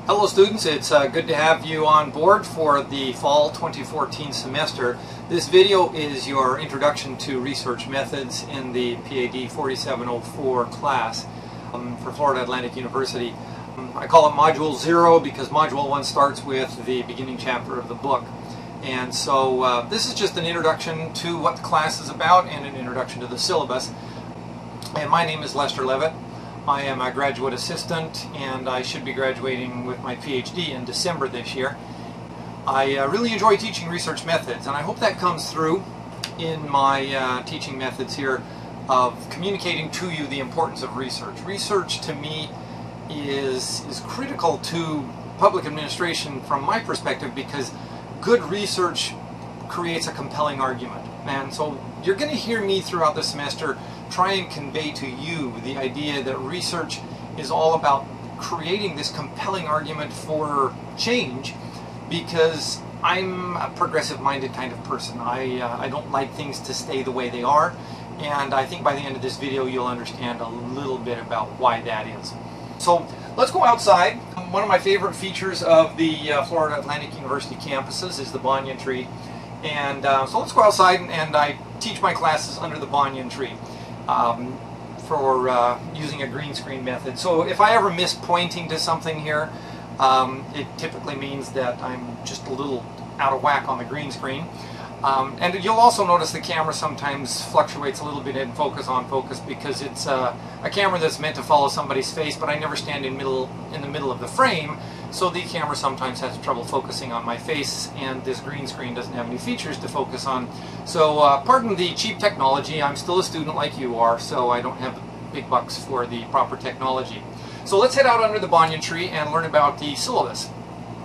Hello students, it's good to have you on board for the fall 2014 semester. This video is your introduction to research methods in the PAD4704 class for Florida Atlantic University. I call it Module 0 because Module 1 starts with the beginning chapter of the book. And so this is just an introduction to what the class is about and an introduction to the syllabus. And my name is Leavitt. I am a graduate assistant and I should be graduating with my PhD in December this year. I really enjoy teaching research methods, and I hope that comes through in my teaching methods here of communicating to you the importance of research. Research to me is critical to public administration from my perspective because good research creates a compelling argument. And so you're going to hear me throughout the semester try and convey to you the idea that research is all about creating this compelling argument for change, because I'm a progressive-minded kind of person. I don't like things to stay the way they are, and I think by the end of this video you'll understand a little bit about why that is. So let's go outside. One of my favorite features of the Florida Atlantic University campuses is the banyan tree. And so let's go outside, and I teach my classes under the banyan tree for using a green screen method. So if I ever miss pointing to something here, it typically means that I'm just a little out of whack on the green screen. And you'll also notice the camera sometimes fluctuates a little bit in focus on focus because it's a camera that's meant to follow somebody's face, but I never stand in the middle of the frame, so the camera sometimes has trouble focusing on my face, and this green screen doesn't have any features to focus on. So pardon the cheap technology. I'm still a student like you are, so I don't have big bucks for the proper technology. So let's head out under the banyan tree and learn about the syllabus.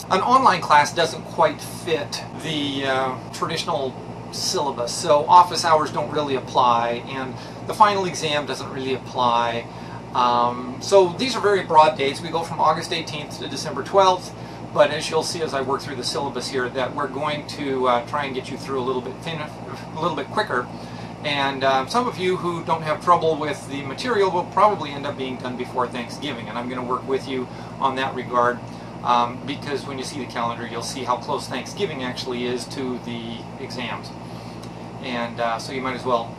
An online class doesn't quite fit the traditional syllabus, so office hours don't really apply, and the final exam doesn't really apply. So these are very broad dates. We go from August 18th to December 12th, but as you'll see as I work through the syllabus here, that we're going to try and get you through a little bit quicker. And some of you who don't have trouble with the material will probably end up being done before Thanksgiving, and I'm going to work with you on that regard. Because when you see the calendar, you'll see how close Thanksgiving actually is to the exams. And so you might as well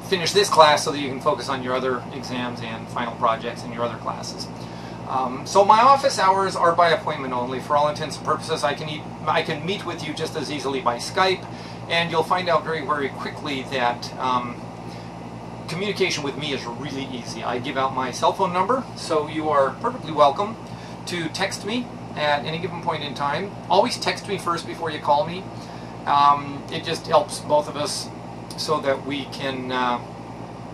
finish this class so that you can focus on your other exams and final projects in your other classes. So my office hours are by appointment only. For all intents and purposes, I can meet with you just as easily by Skype, and you'll find out very, very quickly that communication with me is really easy. I give out my cell phone number, so you are perfectly welcome to text me at any given point in time. Always text me first before you call me. It just helps both of us so that we can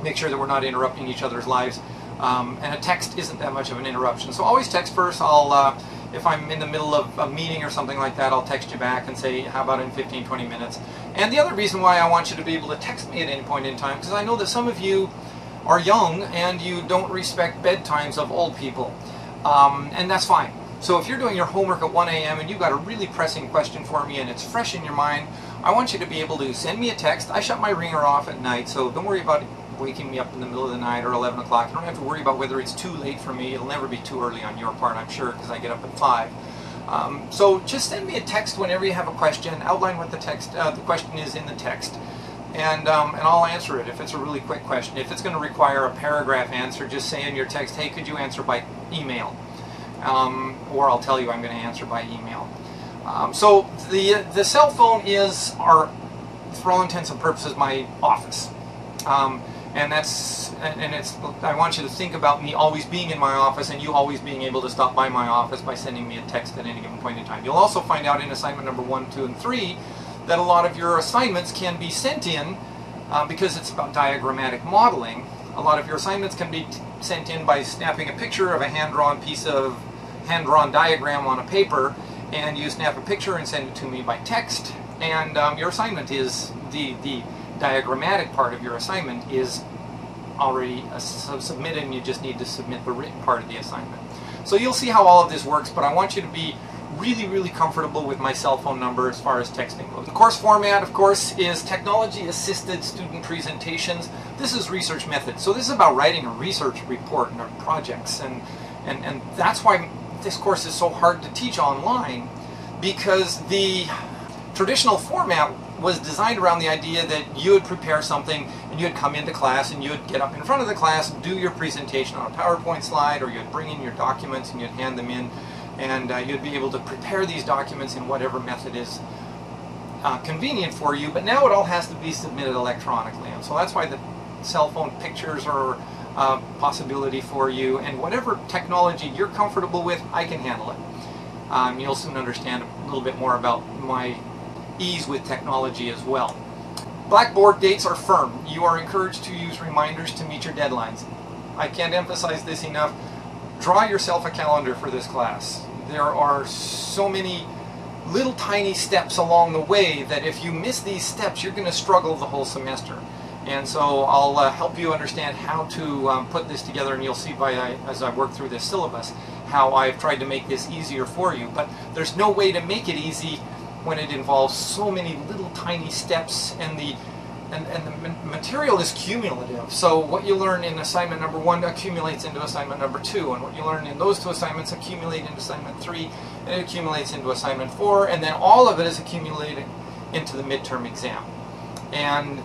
make sure that we're not interrupting each other's lives. And a text isn't that much of an interruption. So always text first. If I'm in the middle of a meeting or something like that, I'll text you back and say, how about in 15-20 minutes? And the other reason why I want you to be able to text me at any point in time, because I know that some of you are young and you don't respect bedtimes of old people. And that's fine. So if you're doing your homework at 1 a.m. and you've got a really pressing question for me and it's fresh in your mind, I want you to be able to send me a text. I shut my ringer off at night, so don't worry about waking me up in the middle of the night or 11 o'clock. You don't have to worry about whether it's too late for me. It'll never be too early on your part, I'm sure, because I get up at 5. So just send me a text whenever you have a question. Outline what the question is in the text. And I'll answer it if it's a really quick question. If it's going to require a paragraph answer, just say in your text, hey, could you answer by email? Or I'll tell you I'm going to answer by email. So the cell phone is, for all intents and purposes, my office. And I want you to think about me always being in my office and you always being able to stop by my office by sending me a text at any given point in time. You'll also find out in assignment number 1, 2, and 3 that a lot of your assignments can be sent in because it's about diagrammatic modeling. A lot of your assignments can be sent in by snapping a picture of a hand-drawn diagram on a paper, and you snap a picture and send it to me by text, and your assignment is the diagrammatic part of your assignment is already submitted, and you just need to submit the written part of the assignment. So you'll see how all of this works, but I want you to be really, really comfortable with my cell phone number as far as texting goes. The course format, of course, is technology-assisted student presentations. This is research methods. So this is about writing a research report in our projects, and that's why this course is so hard to teach online, because the traditional format was designed around the idea that you would prepare something and you would come into class and you would get up in front of the class and do your presentation on a PowerPoint slide, or you'd bring in your documents and you'd hand them in, and you'd be able to prepare these documents in whatever method is convenient for you. But now it all has to be submitted electronically, and so that's why the cell phone pictures are a possibility for you, and whatever technology you're comfortable with, I can handle it. You'll soon understand a little bit more about my ease with technology as well. Blackboard dates are firm. You are encouraged to use reminders to meet your deadlines. I can't emphasize this enough. Draw yourself a calendar for this class. There are so many little tiny steps along the way that if you miss these steps, you're going to struggle the whole semester. And so I'll help you understand how to put this together, and you'll see as I work through this syllabus how I've tried to make this easier for you. But there's no way to make it easy when it involves so many little tiny steps, and the material is cumulative. So what you learn in assignment number 1 accumulates into assignment number 2, and what you learn in those 2 assignments accumulate into assignment 3, and it accumulates into assignment 4, and then all of it is accumulated into the midterm exam. And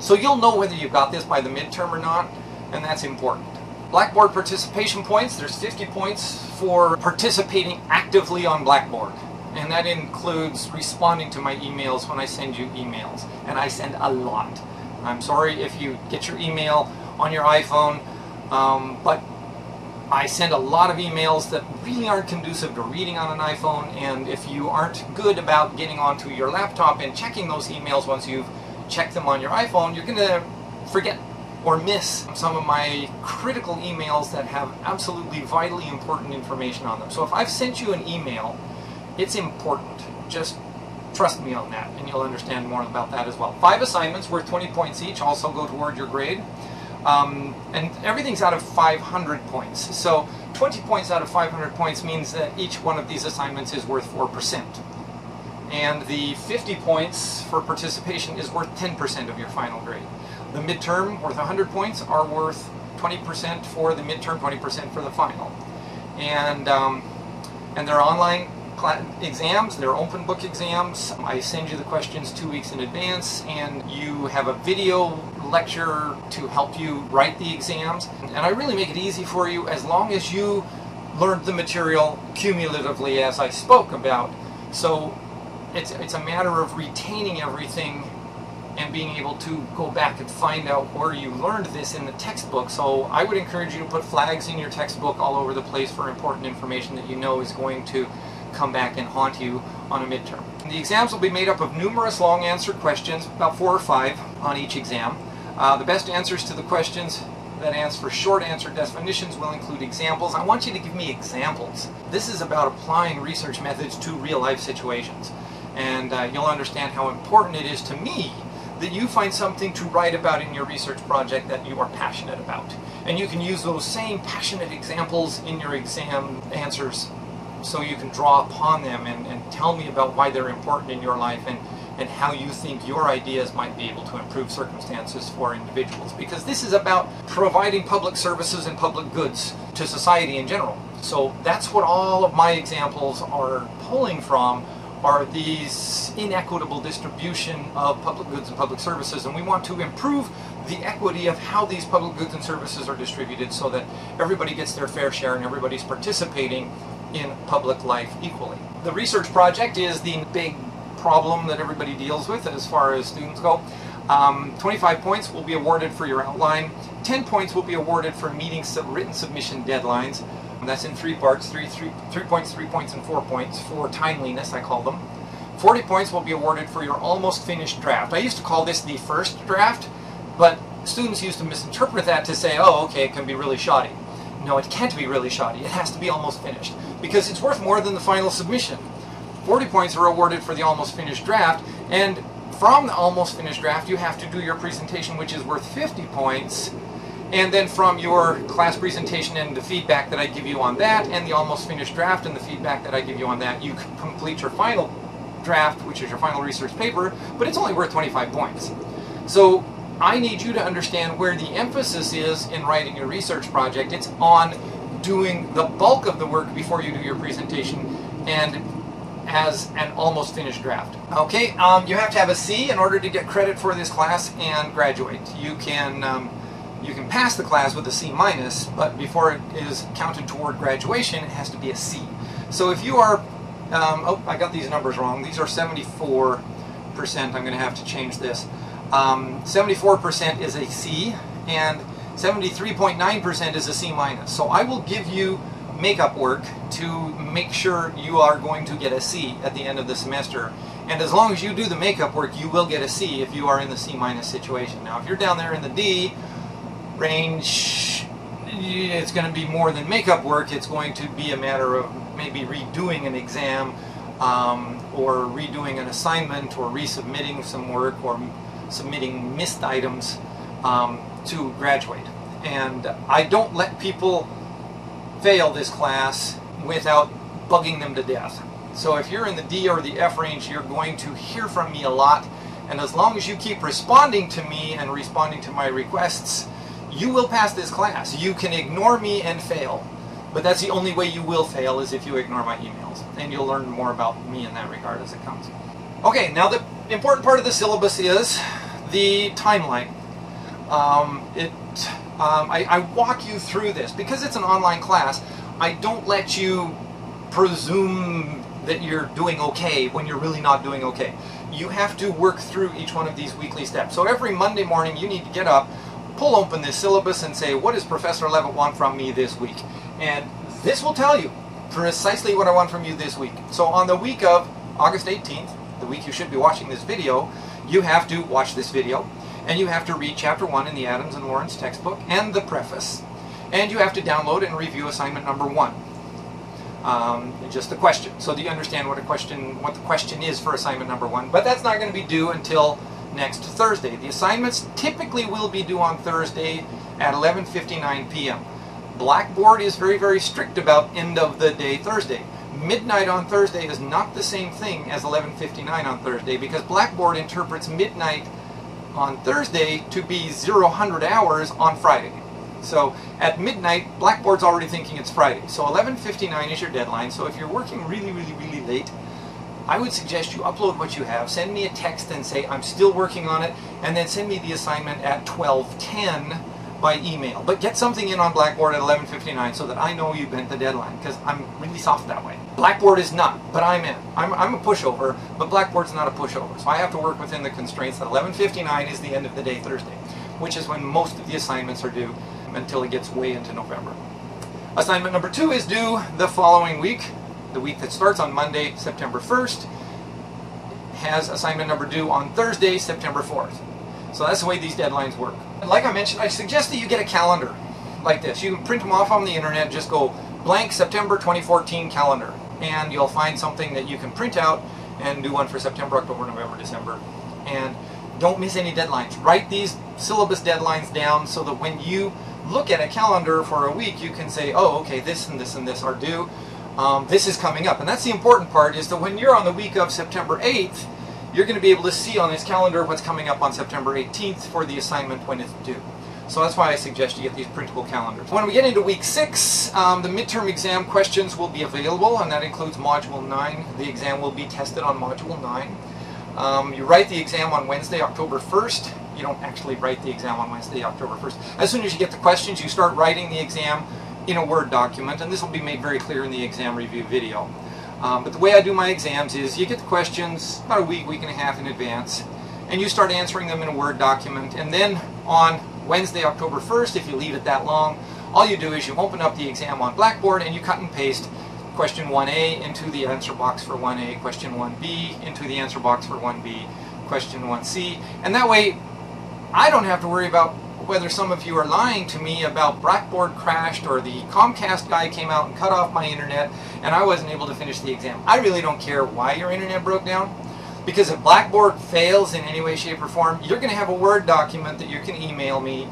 so you'll know whether you've got this by the midterm or not, and that's important. Blackboard participation points, there's 50 points for participating actively on Blackboard. And that includes responding to my emails when I send you emails. And I send a lot. I'm sorry if you get your email on your iPhone, but I send a lot of emails that really aren't conducive to reading on an iPhone, and if you aren't good about getting onto your laptop and checking those emails once you've checked them on your iPhone, you're going to forget or miss some of my critical emails that have absolutely vitally important information on them. So if I've sent you an email, it's important. Just trust me on that, and you'll understand more about that as well. 5 assignments worth 20 points each also go toward your grade. And everything's out of 500 points. So 20 points out of 500 points means that each one of these assignments is worth 4%. And the 50 points for participation is worth 10% of your final grade. The midterm, worth 100 points, are worth 20% for the midterm, 20% for the final. And they're online exams, they're open book exams. I send you the questions 2 weeks in advance, and you have a video lecture to help you write the exams. And I really make it easy for you as long as you learned the material cumulatively as I spoke about. So it's a matter of retaining everything and being able to go back and find out where you learned this in the textbook. So I would encourage you to put flags in your textbook all over the place for important information that you know is going to come back and haunt you on a midterm. The exams will be made up of numerous long answered questions, about 4 or 5 on each exam. The best answers to the questions that answer for short answer definitions will include examples. I want you to give me examples. This is about applying research methods to real life situations. And you'll understand how important it is to me that you find something to write about in your research project that you are passionate about. And you can use those same passionate examples in your exam answers, so you can draw upon them and tell me about why they're important in your life, and how you think your ideas might be able to improve circumstances for individuals. Because this is about providing public services and public goods to society in general. So that's what all of my examples are pulling from, are these inequitable distribution of public goods and public services. And we want to improve the equity of how these public goods and services are distributed so that everybody gets their fair share and everybody's participating in public life equally. The research project is the big problem that everybody deals with as far as students go. 25 points will be awarded for your outline. 10 points will be awarded for meeting written submission deadlines. And that's in 3 parts, 3 points, 3 points, and 4 points for timeliness, I call them. 40 points will be awarded for your almost finished draft. I used to call this the first draft, but students used to misinterpret that to say, oh, okay, it can be really shoddy. No, it can't be really shoddy. It has to be almost finished, because it's worth more than the final submission. 40 points are awarded for the almost finished draft, and from the almost finished draft you have to do your presentation, which is worth 50 points, and then from your class presentation and the feedback that I give you on that, and the almost finished draft and the feedback that I give you on that, you complete your final draft, which is your final research paper, but it's only worth 25 points. So I need you to understand where the emphasis is in writing your research project. It's on doing the bulk of the work before you do your presentation and as an almost finished draft. Okay, you have to have a C in order to get credit for this class and graduate. You can pass the class with a C minus, but before it is counted toward graduation, it has to be a C. So if you are, oh, I got these numbers wrong. These are 74%. I'm going to have to change this. 74% is a C, and 73.9% is a C minus. So I will give you makeup work to make sure you are going to get a C at the end of the semester. And as long as you do the makeup work, you will get a C if you are in the C minus situation. Now, if you're down there in the D range, it's going to be more than makeup work. It's going to be a matter of maybe redoing an exam, or redoing an assignment, or resubmitting some work, or submitting missed items to graduate. And I don't let people fail this class without bugging them to death. So if you're in the D or the F range, you're going to hear from me a lot, and as long as you keep responding to me and responding to my requests, you will pass this class. You can ignore me and fail, but that's the only way you will fail, is if you ignore my emails, and you'll learn more about me in that regard as it comes. Okay, now the important part of the syllabus is the timeline. I walk you through this. Because it's an online class, I don't let you presume that you're doing okay when you're really not doing okay. You have to work through each one of these weekly steps. So every Monday morning you need to get up, pull open this syllabus and say, what does Professor Leavitt want from me this week? And this will tell you precisely what I want from you this week. So on the week of August 18th, the week you should be watching this video, you have to watch this video, and you have to read Chapter 1 in the Adams and Lawrence textbook and the preface, and you have to download and review assignment number 1. Just the question. So do you understand what the question is for assignment number 1? But that's not going to be due until next Thursday. The assignments typically will be due on Thursday at 11:59 p.m. Blackboard is very, very strict about end of the day Thursday. Midnight on Thursday is not the same thing as 11:59 on Thursday, because Blackboard interprets midnight on Thursday to be 0000 hours on Friday. So at midnight, Blackboard's already thinking it's Friday. So 11:59 is your deadline. So if you're working really, really, really late, I would suggest you upload what you have, send me a text and say, I'm still working on it, and then send me the assignment at 12:10 by email. But get something in on Blackboard at 11:59 so that I know you bent the deadline, because I'm really soft that way. Blackboard is not, but I'm in. I'm a pushover, but Blackboard's not a pushover. So I have to work within the constraints that 11:59 is the end of the day Thursday, which is when most of the assignments are due until it gets way into November. Assignment number 2 is due the following week. The week that starts on Monday, September 1st, has assignment number due on Thursday, September 4th. So that's the way these deadlines work. Like I mentioned, I suggest that you get a calendar like this. You can print them off on the internet, just go blank September 2014 calendar, and you'll find something that you can print out and do one for September, October, November, December. And don't miss any deadlines. Write these syllabus deadlines down so that when you look at a calendar for a week, you can say, oh, okay, this and this and this are due. This is coming up. And that's the important part, is that when you're on the week of September 8th, you're going to be able to see on this calendar what's coming up on September 18th for the assignment when it's due. So that's why I suggest you get these printable calendars. When we get into week 6, the midterm exam questions will be available, and that includes Module 9. The exam will be tested on Module 9. You write the exam on Wednesday, October 1st. You don't actually write the exam on Wednesday, October 1st. As soon as you get the questions, you start writing the exam in a Word document, and this will be made very clear in the exam review video. But the way I do my exams is you get the questions about a week, week and a half in advance, and you start answering them in a Word document, and then on Wednesday, October 1st, if you leave it that long, all you do is you open up the exam on Blackboard and you cut and paste question 1A into the answer box for 1A, question 1B into the answer box for 1B, question 1C, and that way I don't have to worry about whether some of you are lying to me about Blackboard crashed or the Comcast guy came out and cut off my internet and I wasn't able to finish the exam. I really don't care why your internet broke down, because if Blackboard fails in any way, shape, or form, you're going to have a Word document that you can email me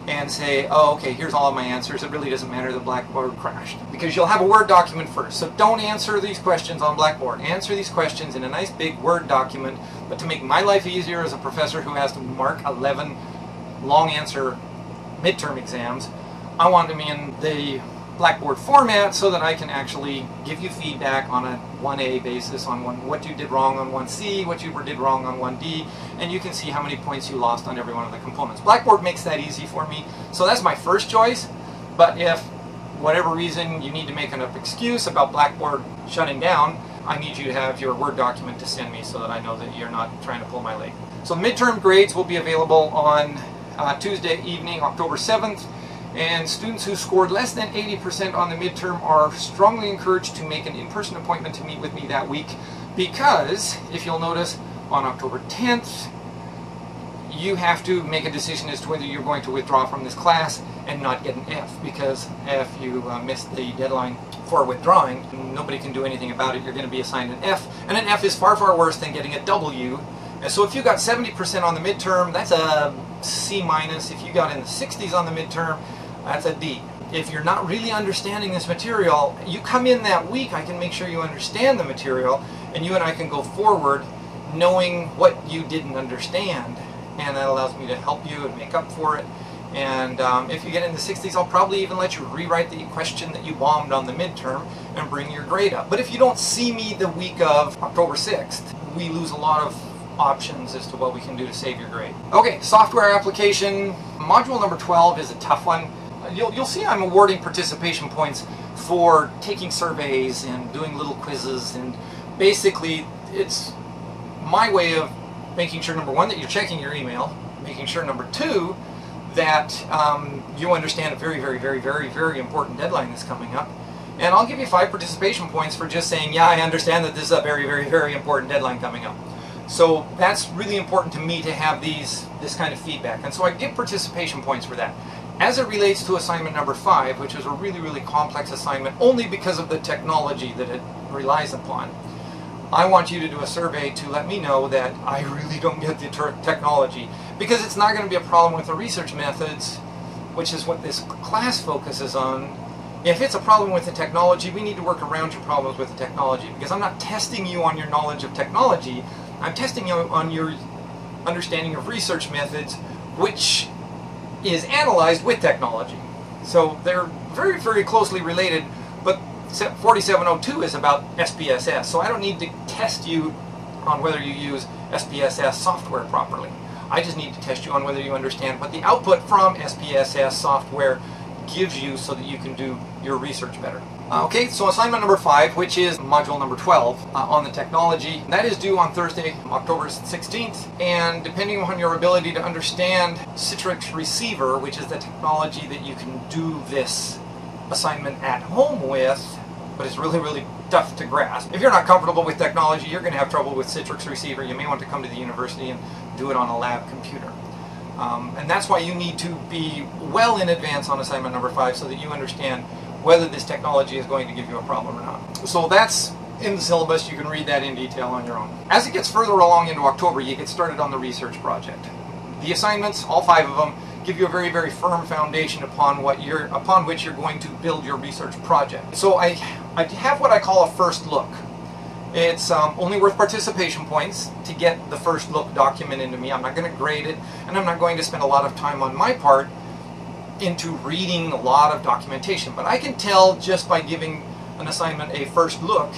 and say, oh, okay, here's all of my answers. It really doesn't matter that Blackboard crashed, because you'll have a Word document first. So don't answer these questions on Blackboard. Answer these questions in a nice big Word document. But to make my life easier as a professor who has to mark 11 long answer midterm exams, I want them in the Blackboard format so that I can actually give you feedback on a 1A basis on what you did wrong on 1C, what you did wrong on 1D, and you can see how many points you lost on every one of the components. Blackboard makes that easy for me, so that's my first choice. But if whatever reason you need to make an excuse about Blackboard shutting down, I need you to have your Word document to send me so that I know that you're not trying to pull my leg. So midterm grades will be available on Tuesday evening, October 7th. And students who scored less than 80% on the midterm are strongly encouraged to make an in-person appointment to meet with me that week, because if you'll notice, on October 10th you have to make a decision as to whether you're going to withdraw from this class and not get an F, because if you miss the deadline for withdrawing, nobody can do anything about it. You're going to be assigned an F, and an F is far, far worse than getting a W. And so if you got 70% on the midterm, that's a C minus. If you got in the 60s on the midterm, that's a D. If you're not really understanding this material, you come in that week, I can make sure you understand the material, and you and I can go forward knowing what you didn't understand, and that allows me to help you and make up for it. And if you get in the 60s, I'll probably even let you rewrite the question that you bombed on the midterm and bring your grade up. But if you don't see me the week of October 6th, we lose a lot of options as to what we can do to save your grade. Okay, software application. Module number 12 is a tough one. You'll see I'm awarding participation points for taking surveys and doing little quizzes, and basically it's my way of making sure, number one, that you're checking your email, making sure, number two, that you understand a very, very, very, very, very important deadline that's coming up. And I'll give you 5 participation points for just saying, yeah, I understand that this is a very, very, very important deadline coming up. So that's really important to me to have this kind of feedback. And so I give participation points for that. As it relates to assignment number 5, which is a really, really complex assignment only because of the technology that it relies upon, I want you to do a survey to let me know that I really don't get the technology, because it's not going to be a problem with the research methods, which is what this class focuses on. If it's a problem with the technology, we need to work around your problems with the technology, because I'm not testing you on your knowledge of technology, I'm testing you on your understanding of research methods, which is analyzed with technology. So they're very, very closely related, but 4702 is about SPSS, so I don't need to test you on whether you use SPSS software properly. I just need to test you on whether you understand what the output from SPSS software gives you so that you can do your research better. Okay, so assignment number 5, which is module number 12 on the technology, that is due on Thursday, October 16th, and depending on your ability to understand Citrix Receiver, which is the technology that you can do this assignment at home with, but it's really, really tough to grasp. If you're not comfortable with technology, you're going to have trouble with Citrix Receiver. You may want to come to the university and do it on a lab computer. And that's why you need to be well in advance on assignment number 5 so that you understand whether this technology is going to give you a problem or not. So that's in the syllabus. You can read that in detail on your own. As it gets further along into October, you get started on the research project. The assignments, all 5 of them, give you a very, very firm foundation upon which you're going to build your research project. So I have what I call a first look. It's only worth participation points to get the first look document into me. I'm not going to grade it, and I'm not going to spend a lot of time on my part into reading a lot of documentation. But I can tell just by giving an assignment a first look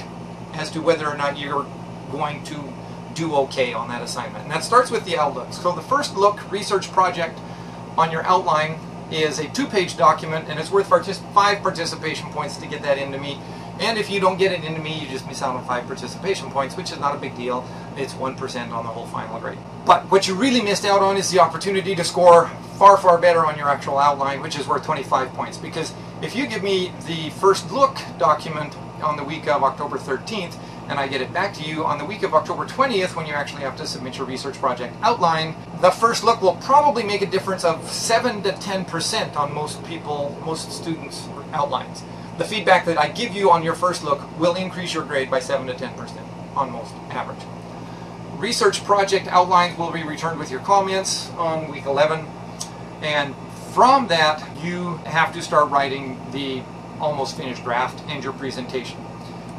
as to whether or not you're going to do okay on that assignment. And that starts with the outlook. So the first look research project on your outline is a 2-page document, and it's worth 5 participation points to get that into me. And if you don't get it into me, you just miss out on 5 participation points, which is not a big deal. It's 1% on the whole final grade. But what you really missed out on is the opportunity to score far, far better on your actual outline, which is worth 25 points. Because if you give me the first look document on the week of October 13th, and I get it back to you on the week of October 20th when you actually have to submit your research project outline, the first look will probably make a difference of 7 to 10% on most students' outlines. The feedback that I give you on your first look will increase your grade by 7 to 10% on most average. Research project outlines will be returned with your comments on week 11, and from that you have to start writing the almost finished draft and your presentation.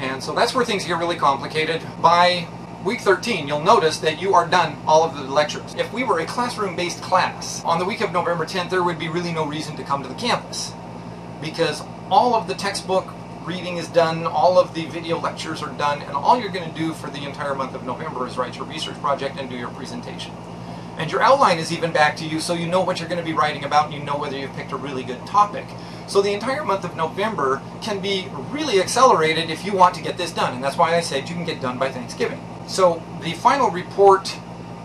And so that's where things get really complicated. By week 13, you'll notice that you are done all of the lectures. If we were a classroom-based class, on the week of November 10th, there would be really no reason to come to the campus, because all of the textbook reading is done, all of the video lectures are done, and all you're going to do for the entire month of November is write your research project and do your presentation. And your outline is even back to you, so you know what you're going to be writing about and you know whether you've picked a really good topic. So the entire month of November can be really accelerated if you want to get this done, and that's why I said you can get done by Thanksgiving. So the final report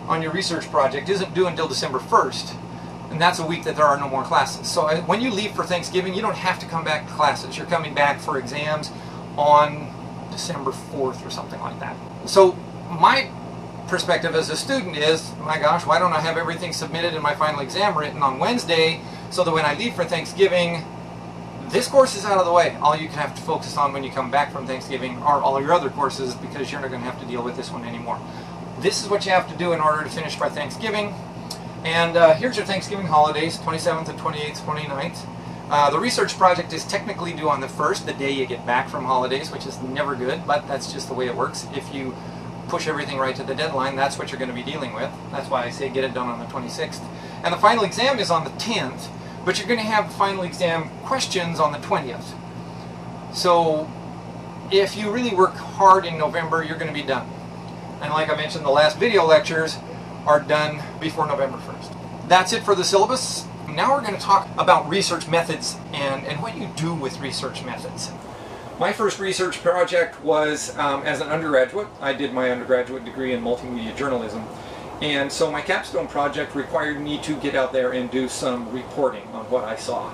on your research project isn't due until December 1st, and that's a week that there are no more classes. So when you leave for Thanksgiving, you don't have to come back to classes. You're coming back for exams on December 4th or something like that. So my perspective as a student is, my gosh, why don't I have everything submitted and my final exam written on Wednesday so that when I leave for Thanksgiving, this course is out of the way. All you can have to focus on when you come back from Thanksgiving are all your other courses, because you're not going to have to deal with this one anymore. This is what you have to do in order to finish by Thanksgiving. And here's your Thanksgiving holidays, 27th and 28th, 29th. The research project is technically due on the 1st, the day you get back from holidays, which is never good, but that's just the way it works. If you push everything right to the deadline, that's what you're going to be dealing with. That's why I say get it done on the 26th. And the final exam is on the 10th, but you're going to have the final exam questions on the 20th. So if you really work hard in November, you're going to be done. And like I mentioned, the last video lectures are done before November 1st. That's it for the syllabus. Now we're going to talk about research methods and what you do with research methods. My first research project was as an undergraduate. I did my undergraduate degree in multimedia journalism, and so my capstone project required me to get out there and do some reporting on what I saw.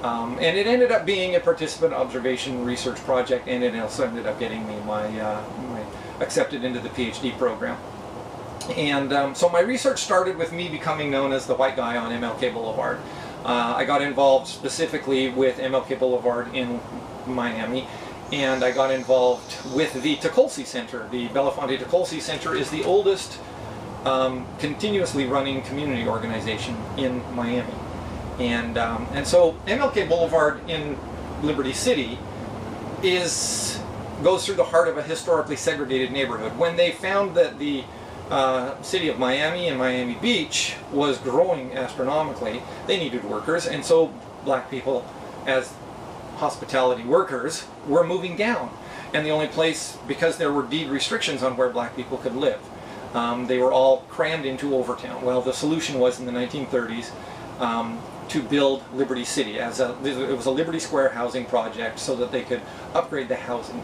And it ended up being a participant observation research project, and it also ended up getting me my accepted into the PhD program. And so my research started with me becoming known as the white guy on MLK Boulevard. I got involved specifically with MLK Boulevard in Miami, and I got involved with the Teccolsi Center. The Belafonte Teccolsi Center is the oldest continuously running community organization in Miami. And so MLK Boulevard in Liberty City goes through the heart of a historically segregated neighborhood. When they found that the city of Miami and Miami Beach was growing astronomically, they needed workers, and so black people as hospitality workers were moving down. And the only place, because there were deed restrictions on where black people could live, they were all crammed into Overtown. Well, the solution was in the 1930s to build Liberty City. It was a Liberty Square housing project so that they could upgrade the housing.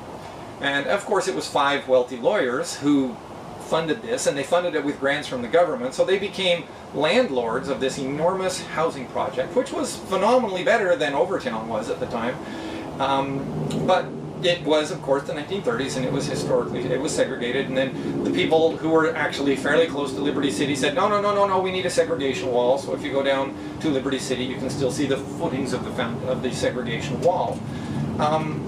And of course it was 5 wealthy lawyers who funded this, and they funded it with grants from the government, so they became landlords of this enormous housing project, which was phenomenally better than Overtown was at the time. But it was, of course, the 1930s, and it was segregated, and then the people who were actually fairly close to Liberty City said, no, no, no, no, no, we need a segregation wall. So if you go down to Liberty City, you can still see the footings of the segregation wall.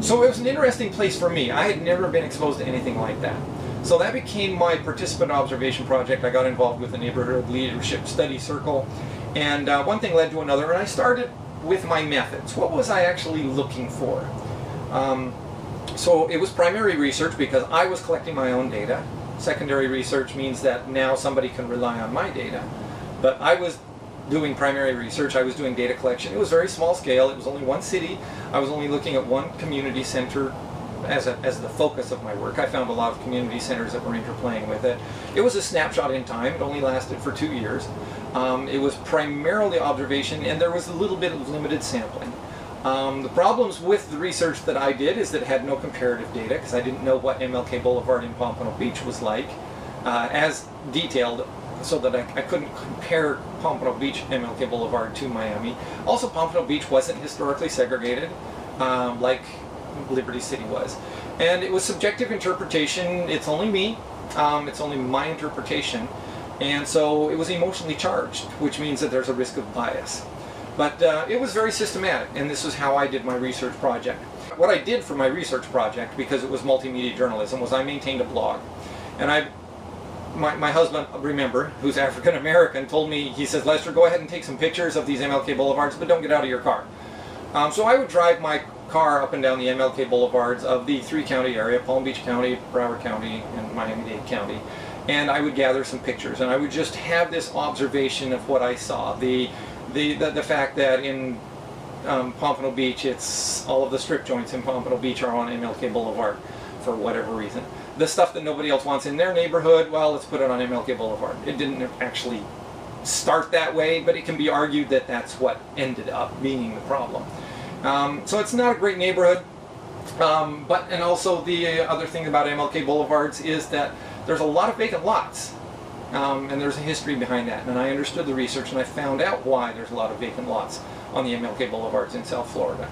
So it was an interesting place for me. I had never been exposed to anything like that. So that became my participant observation project. I got involved with the Neighborhood Leadership Study Circle, and one thing led to another, and I started with my methods. What was I actually looking for? So it was primary research because I was collecting my own data. Secondary research means that now somebody can rely on my data. But I was doing primary research. I was doing data collection. It was very small scale. It was only one city. I was only looking at one community center as the focus of my work. I found a lot of community centers that were interplaying with it. It was a snapshot in time. It only lasted for 2 years. It was primarily observation, and there was a little bit of limited sampling. The problems with the research that I did is that it had no comparative data, because I didn't know what MLK Boulevard in Pompano Beach was like, as detailed, so that I couldn't compare Pompano Beach MLK Boulevard to Miami. Also, Pompano Beach wasn't historically segregated like Liberty City was. And it was subjective interpretation. It's only me. It's only my interpretation. And so it was emotionally charged, which means that there's a risk of bias. But it was very systematic, and this is how I did my research project. What I did for my research project, because it was multimedia journalism, was I maintained a blog. And my husband, remember, who's African American, told me, he says, Lester, go ahead and take some pictures of these MLK Boulevards, but don't get out of your car. So I would drive my car up and down the MLK Boulevards of the 3-county area, Palm Beach County, Broward County, and Miami-Dade County. And I would gather some pictures, and I would just have this observation of what I saw. The fact that in Pompano Beach, it's all of the strip joints in Pompano Beach are on MLK Boulevard for whatever reason. The stuff that nobody else wants in their neighborhood, well, let's put it on MLK Boulevard. It didn't actually start that way, but it can be argued that that's what ended up being the problem. So it's not a great neighborhood, and also the other thing about MLK Boulevards is that there's a lot of vacant lots, and there's a history behind that, and I understood the research and I found out why there's a lot of vacant lots on the MLK Boulevards in South Florida.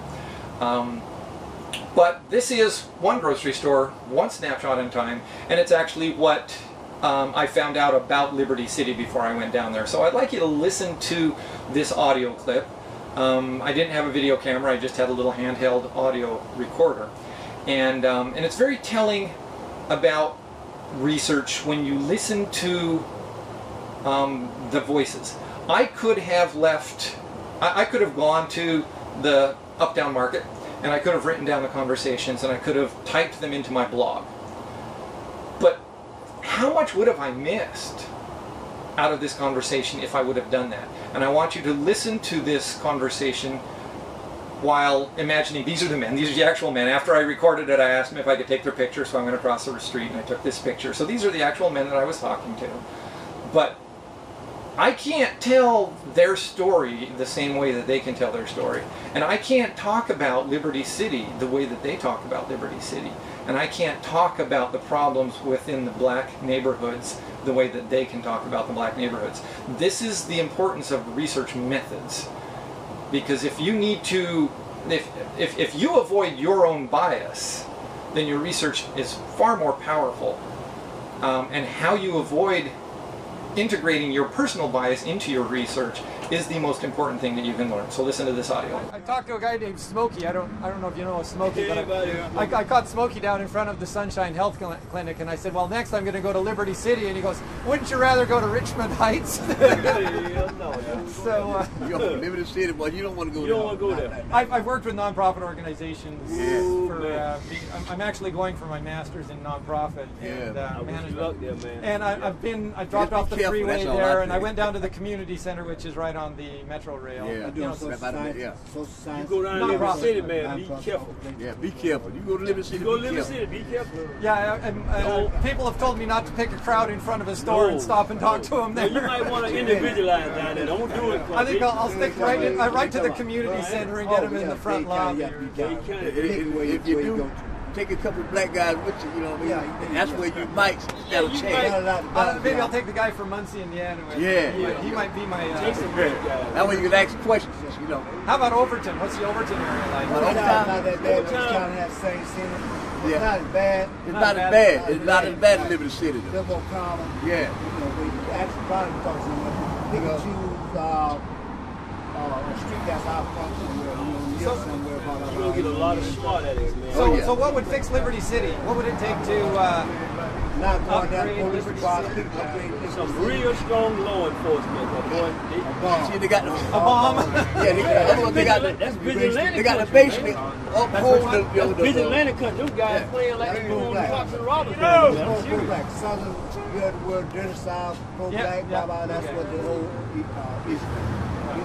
But this is one grocery store, one snapshot in time, and it's actually what I found out about Liberty City before I went down there. So I'd like you to listen to this audio clip. I didn't have a video camera, I just had a little handheld audio recorder. And it's very telling about research when you listen to the voices. I could have gone to the Uptown Market and I could have written down the conversations and I could have typed them into my blog. But how much would have I missed out of this conversation if I would have done that? And I want you to listen to this conversation while imagining these are the men, these are the actual men. After I recorded it, I asked them if I could take their picture, so I went across the street and I took this picture. So these are the actual men that I was talking to. But I can't tell their story the same way that they can tell their story. And I can't talk about Liberty City the way that they talk about Liberty City. And I can't talk about the problems within the black neighborhoods the way that they can talk about the black neighborhoods. This is the importance of research methods. Because if you need to, if you avoid your own bias, then your research is far more powerful. And how you avoid integrating your personal bias into your research is the most important thing that you can learn. So listen to this audio. I talked to a guy named Smokey. I don't know if you know Smokey, but I caught Smokey down in front of the Sunshine Health Clinic, and I said, well, next I'm going to go to Liberty City, and he goes, wouldn't you rather go to Richmond Heights? So you're from Liberty City, but you don't want to go there. You don't want to go there. I've worked with nonprofit organizations. For, I'm actually going for my master's in nonprofit and management. And I've dropped off the freeway there, and I went down to the community center, which is right on the Metro Rail. Yeah, but, you know, you go down to Liberty City, man, be careful. Yeah, be careful. You go to Liberty City, be careful. Yeah, people have told me not to pick a crowd in front of a store and stop and talk to them there. You might want to individualize down there. Don't do it. I think I'll stick right to the community center and get them in the front lobby. If you do, take a couple of black guys with you, you know what I mean? That's where you might stand a chance. Maybe I'll take the guy from Muncie, Indiana. He might be my... that way you can ask questions, you know. How about Overton? What's the Overton area like? Not that bad, but it's kind of that same center. It's not as bad. It's not as bad. It's not as bad as Liberty City, though. A little more common. Yeah. You know, we actually probably talk to pick and choose a street that's out front somewhere, you know, somewhere about you're going to get a lot of smart addicts, man. So what would fix Liberty City? What would it take to not going down to police department? Some real strong law enforcement, boy. See, they got a bomb. Yeah, they got the basically uphold the vigilante country. Those guys playing like they're doing cops and robbers. Pro-black. Southern, you had the word dinner style, pro-black, blah, that's what the whole is.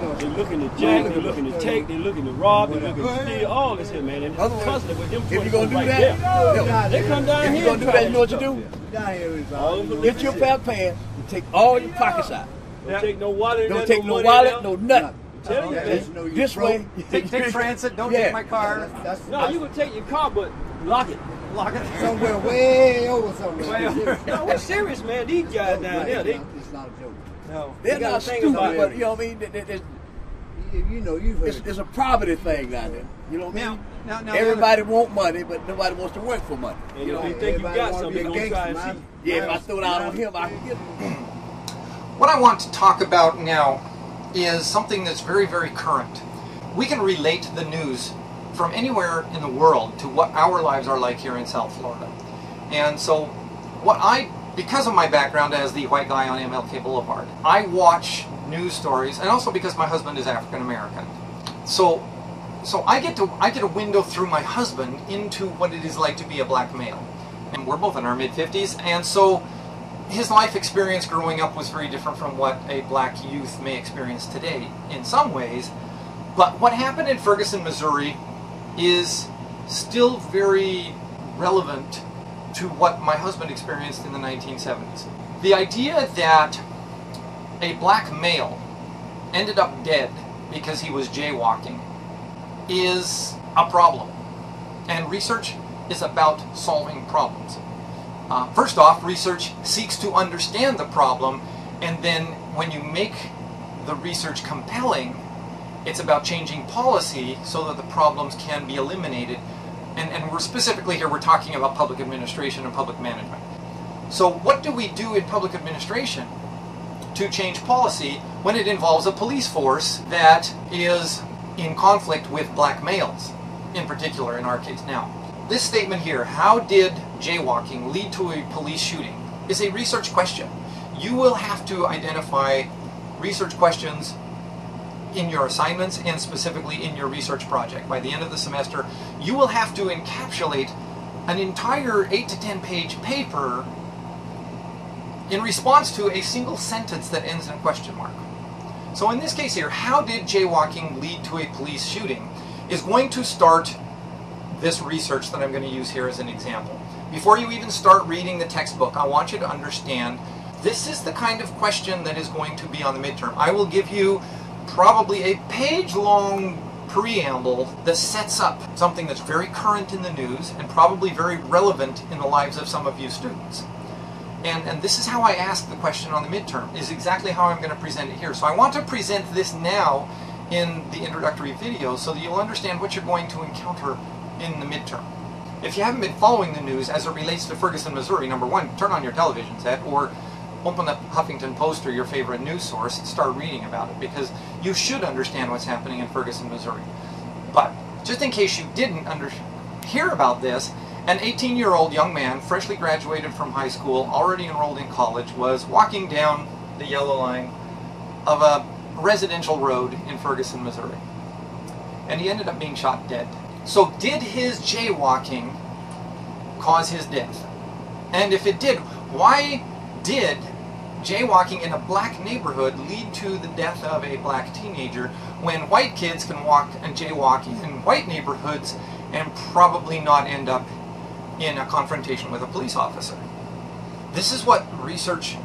They're looking to jack, they're looking to take, they're looking to rob, they're looking to steal, all this here, man. And constantly with them if you're going to do that, they come down here. If you're going to do that, you know what you do? Get your pair of pants and take all your pockets out. Don't take no wallet, don't take no wallet, no nothing. Tell you this way. Take transit, don't take my car. No, you can take your car, but lock it. Lock it. Somewhere way over somewhere. Way over. No, we're serious, man. These guys down there, it's not a joke. No. They're not stupid, but you know what I mean? It's a poverty thing down there. You know what I mean? Now, everybody wants money, but nobody wants to work for money. And you know, you think you got something, you're going to try and see. Yeah, if I throw it out on him, I can get him. What I want to talk about now is something that's very, very current. We can relate the news from anywhere in the world to what our lives are like here in South Florida. And so because of my background as the white guy on MLK Boulevard, I watch news stories, and also because my husband is African American. So I get a window through my husband into what it is like to be a black male. And we're both in our mid-50s, and so his life experience growing up was very different from what a black youth may experience today in some ways. But what happened in Ferguson, Missouri is still very relevant to what my husband experienced in the 1970s. The idea that a black male ended up dead because he was jaywalking is a problem. And research is about solving problems. First off, research seeks to understand the problem, and then when you make the research compelling, it's about changing policy so that the problems can be eliminated. And we're specifically here, we're talking about public administration and public management. So what do we do in public administration to change policy when it involves a police force that is in conflict with black males, in particular in our case now? This statement here, how did jaywalking lead to a police shooting, is a research question. You will have to identify research questions in your assignments and specifically in your research project. By the end of the semester, you will have to encapsulate an entire 8 to 10 page paper in response to a single sentence that ends in a question mark. So in this case here, how did jaywalking lead to a police shooting, is going to start this research that I'm going to use here as an example. Before you even start reading the textbook, I want you to understand this is the kind of question that is going to be on the midterm. I will give you probably a page-long preamble that sets up something that's very current in the news and probably very relevant in the lives of some of you students. And this is how I ask the question on the midterm, is exactly how I'm going to present it here. So I want to present this now in the introductory video so that you'll understand what you're going to encounter in the midterm. If you haven't been following the news as it relates to Ferguson, Missouri, number one, turn on your television set or open up Huffington Post or your favorite news source and start reading about it, because you should understand what's happening in Ferguson, Missouri. But just in case you didn't hear about this, an 18-year-old young man, freshly graduated from high school, already enrolled in college, was walking down the yellow line of a residential road in Ferguson, Missouri. And he ended up being shot dead. So did his jaywalking cause his death? And if it did, why did jaywalking in a black neighborhood lead to the death of a black teenager when white kids can walk and jaywalk in white neighborhoods and probably not end up in a confrontation with a police officer? This is what research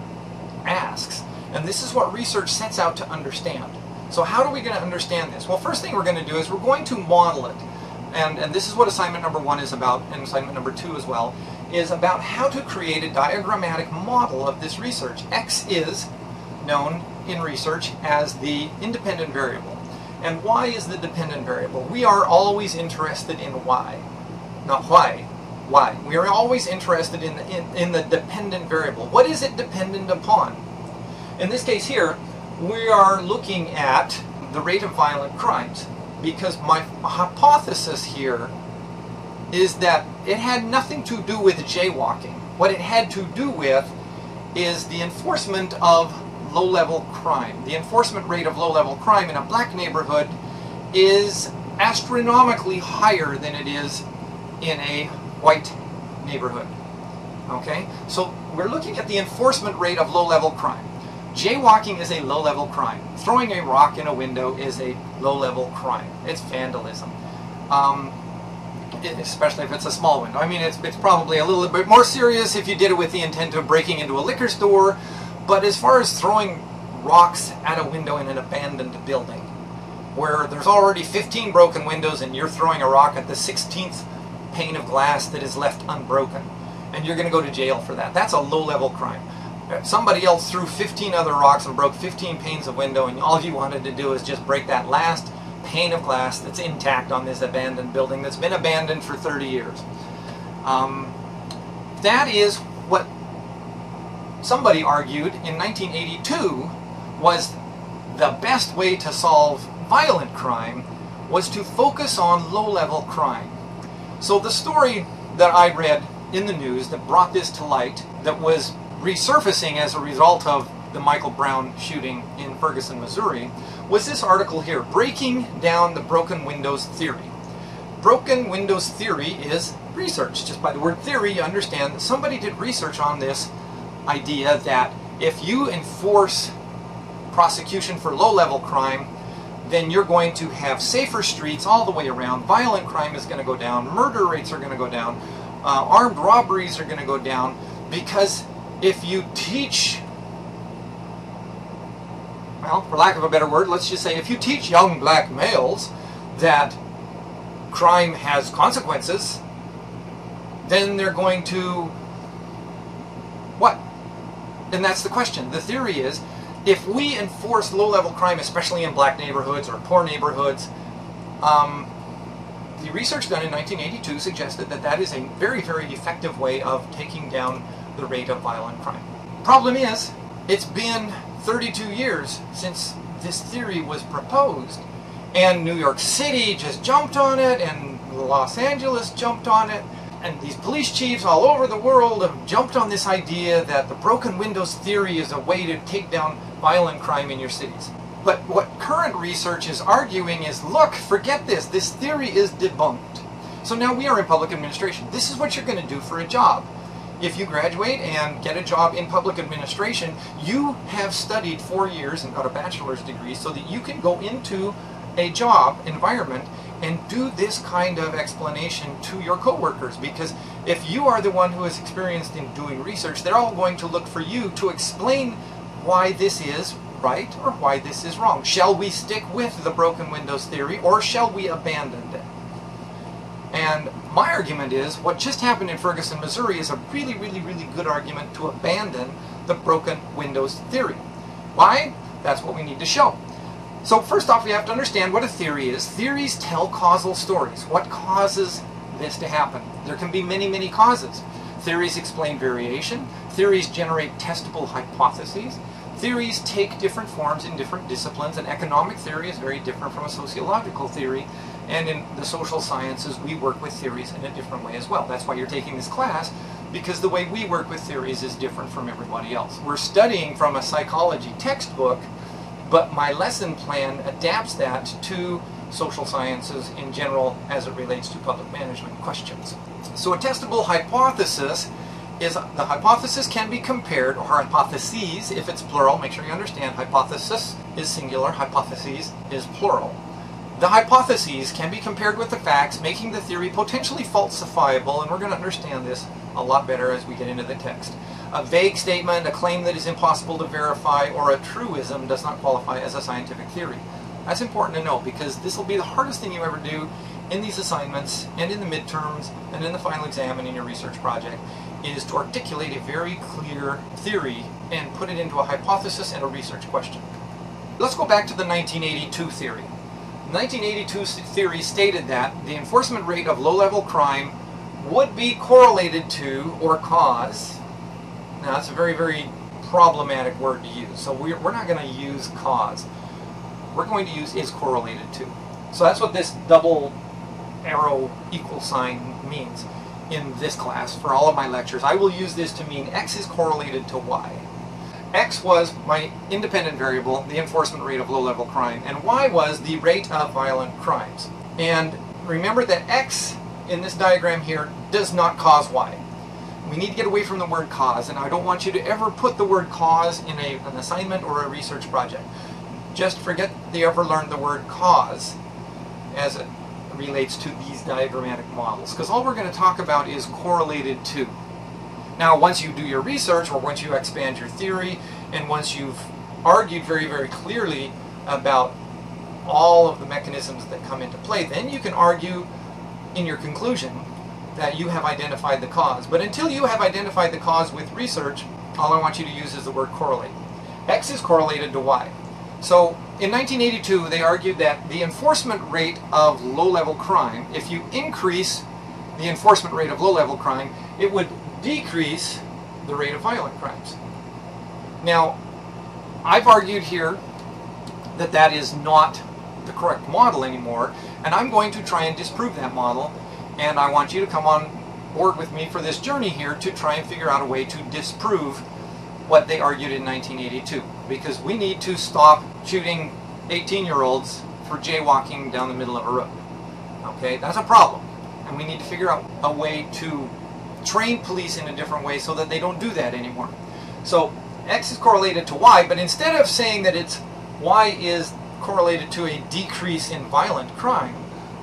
asks, and this is what research sets out to understand. So how are we going to understand this? Well, first thing we're going to do is we're going to model it. And this is what assignment number 1 is about, and assignment number 2 as well, is about how to create a diagrammatic model of this research. X is known in research as the independent variable. And Y is the dependent variable. We are always interested in Y, not why. Why? We are always interested in the dependent variable. What is it dependent upon? In this case here, we are looking at the rate of violent crimes, because my hypothesis here is that it had nothing to do with jaywalking. What it had to do with is the enforcement of low-level crime. The enforcement rate of low-level crime in a black neighborhood is astronomically higher than it is in a white neighborhood. Okay? So we're looking at the enforcement rate of low-level crime. Jaywalking is a low-level crime. Throwing a rock in a window is a low-level crime. It's vandalism. Especially if it's a small window. I mean, it's probably a little bit more serious if you did it with the intent of breaking into a liquor store, but as far as throwing rocks at a window in an abandoned building, where there's already 15 broken windows and you're throwing a rock at the 16th pane of glass that is left unbroken, and you're going to go to jail for that. That's a low-level crime. Somebody else threw 15 other rocks and broke 15 panes of window, and all you wanted to do is just break that last pane of glass that's intact on this abandoned building that's been abandoned for 30 years. That is what somebody argued in 1982 was the best way to solve violent crime, was to focus on low-level crime. So the story that I read in the news that brought this to light, that was resurfacing as a result of the Michael Brown shooting in Ferguson, Missouri, was this article here, Breaking Down the Broken Windows Theory. Broken Windows theory is research. Just by the word theory, you understand that somebody did research on this idea that if you enforce prosecution for low-level crime, then you're going to have safer streets all the way around. Violent crime is going to go down. Murder rates are going to go down. Armed robberies are going to go down. Because if you teach, well, for lack of a better word, let's just say if you teach young black males that crime has consequences, then they're going to, what? And that's the question. The theory is, if we enforce low-level crime, especially in black neighborhoods or poor neighborhoods, the research done in 1982 suggested that that is a very, very effective way of taking down the rate of violent crime. Problem is, it's been 32 years since this theory was proposed, and New York City just jumped on it, and Los Angeles jumped on it, and these police chiefs all over the world have jumped on this idea that the broken windows theory is a way to take down violent crime in your cities. But what current research is arguing is, look, forget this. This theory is debunked. So now we are in public administration. This is what you're going to do for a job. If you graduate and get a job in public administration, you have studied 4 years and got a bachelor's degree so that you can go into a job environment and do this kind of explanation to your coworkers. Because if you are the one who is experienced in doing research, they're all going to look for you to explain why this is right or why this is wrong. Shall we stick with the broken windows theory, or shall we abandon it? And my argument is, what just happened in Ferguson, Missouri is a really, really, really good argument to abandon the broken windows theory. Why? That's what we need to show. So first off, we have to understand what a theory is. Theories tell causal stories. What causes this to happen? There can be many, many causes. Theories explain variation. Theories generate testable hypotheses. Theories take different forms in different disciplines. An economic theory is very different from a sociological theory. And in the social sciences, we work with theories in a different way as well. That's why you're taking this class, because the way we work with theories is different from everybody else. We're studying from a psychology textbook, but my lesson plan adapts that to social sciences in general as it relates to public management questions. So a testable hypothesis is, the hypothesis can be compared, or hypotheses if it's plural. Make sure you understand, hypothesis is singular, hypotheses is plural. The hypotheses can be compared with the facts, making the theory potentially falsifiable, and we're going to understand this a lot better as we get into the text. A vague statement, a claim that is impossible to verify, or a truism does not qualify as a scientific theory. That's important to know, because this will be the hardest thing you ever do in these assignments, and in the midterms, and in the final exam, and in your research project, is to articulate a very clear theory and put it into a hypothesis and a research question. Let's go back to the 1982 theory. The 1982 theory stated that the enforcement rate of low-level crime would be correlated to, or cause. Now that's a very, very problematic word to use, so we're not going to use cause. We're going to use is correlated to. So that's what this double arrow equal sign means in this class for all of my lectures. I will use this to mean X is correlated to Y. X was my independent variable, the enforcement rate of low-level crime, and Y was the rate of violent crimes. And remember that X in this diagram here does not cause Y. We need to get away from the word cause, and I don't want you to ever put the word cause in an assignment or a research project. Just forget that you ever learned the word cause as it relates to these diagrammatic models, because all we're going to talk about is correlated to. Now, once you do your research, or once you expand your theory, and once you've argued very, very clearly about all of the mechanisms that come into play, then you can argue in your conclusion that you have identified the cause. But until you have identified the cause with research, all I want you to use is the word correlate. X is correlated to Y. So in 1982, they argued that the enforcement rate of low-level crime, if you increase the enforcement rate of low-level crime, it would decrease the rate of violent crimes. Now, I've argued here that that is not the correct model anymore, and I'm going to try and disprove that model, and I want you to come on board with me for this journey here to try and figure out a way to disprove what they argued in 1982, because we need to stop shooting 18-year-olds for jaywalking down the middle of a road. Okay, that's a problem, and we need to figure out a way to train police in a different way so that they don't do that anymore. So X is correlated to Y, but instead of saying that it's Y is correlated to a decrease in violent crime.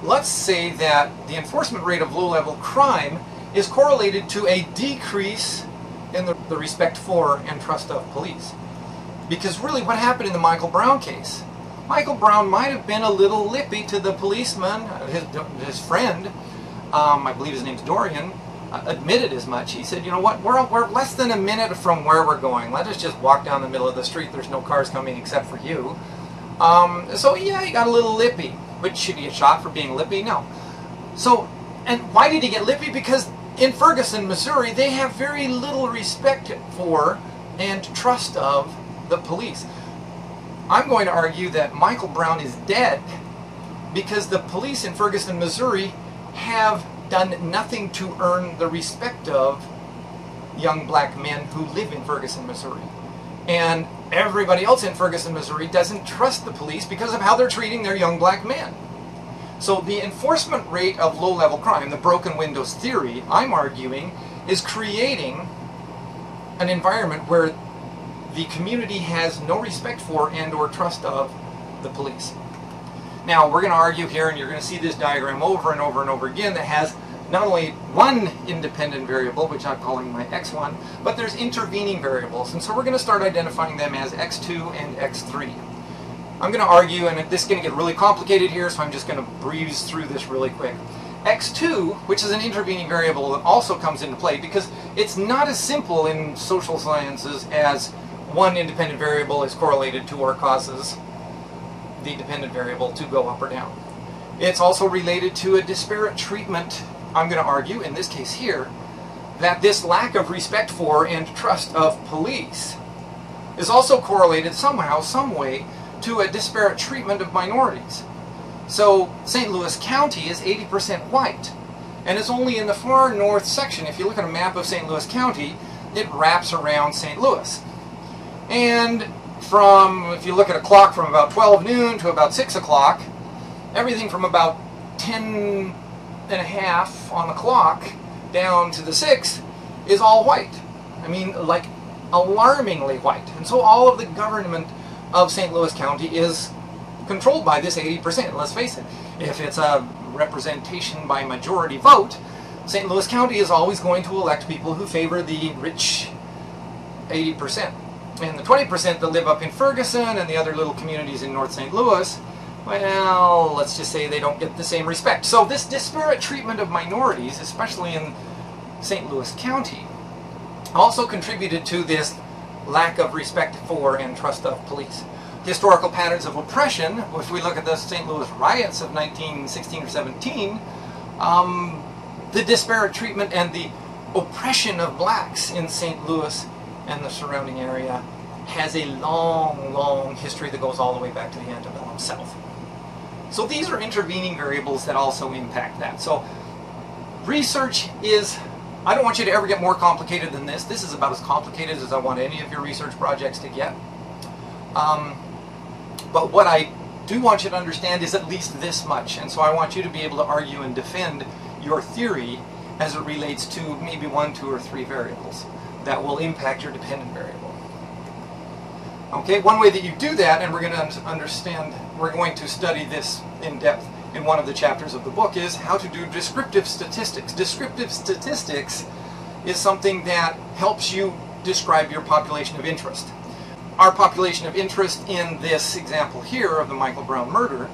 Let's say that the enforcement rate of low-level crime is correlated to a decrease in the respect for and trust of police. Because really what happened in the Michael Brown case, Michael Brown might have been a little lippy to the policeman, his friend, I believe his name's Dorian, admitted as much. He said, you know what, we're less than a minute from where we're going. Let us just walk down the middle of the street. There's no cars coming except for you. So yeah, he got a little lippy. But should he get shot for being lippy? No. So, and why did he get lippy? Because in Ferguson, Missouri, they have very little respect for and trust of the police. I'm going to argue that Michael Brown is dead because the police in Ferguson, Missouri have done nothing to earn the respect of young black men who live in Ferguson, Missouri. And everybody else in Ferguson, Missouri doesn't trust the police because of how they're treating their young black men. So the enforcement rate of low-level crime, the broken windows theory, I'm arguing, is creating an environment where the community has no respect for and or trust of the police. Now, we're going to argue here, and you're going to see this diagram over and over and over again, that has not only one independent variable, which I'm calling my x1, but there's intervening variables. And so we're going to start identifying them as x2 and x3. I'm going to argue, and this is going to get really complicated here, so I'm just going to breeze through this really quick. x2, which is an intervening variable, that also comes into play because it's not as simple in social sciences as one independent variable is correlated to or causes the dependent variable to go up or down. It's also related to a disparate treatment, I'm going to argue, in this case here, that this lack of respect for and trust of police is also correlated somehow, some way, to a disparate treatment of minorities. So St. Louis County is 80% white, and it's only in the far north section. If you look at a map of St. Louis County, it wraps around St. Louis. And if you look at a clock from about 12 noon to about 6 o'clock, everything from about 10 and a half on the clock down to the 6 is all white. I mean, like, alarmingly white. And so all of the government of St. Louis County is controlled by this 80%. Let's face it, if it's a representation by majority vote, St. Louis County is always going to elect people who favor the rich 80%. And the 20% that live up in Ferguson and the other little communities in North St. Louis, well, let's just say they don't get the same respect. So this disparate treatment of minorities, especially in St. Louis County, also contributed to this lack of respect for and trust of police. Historical patterns of oppression, if we look at the St. Louis riots of 1916 or 17, the disparate treatment and the oppression of blacks in St. Louis and the surrounding area has a long, long history that goes all the way back to the antebellum South. So these are intervening variables that also impact that. So research is, I don't want you to ever get more complicated than this. This is about as complicated as I want any of your research projects to get. But what I do want you to understand is at least this much. And so I want you to be able to argue and defend your theory as it relates to maybe 1, 2, or 3 variables that will impact your dependent variable. Okay, one way that you do that, and we're going to study this in depth in one of the chapters of the book, is how to do descriptive statistics. Descriptive statistics is something that helps you describe your population of interest. Our population of interest in this example here of the Michael Brown murder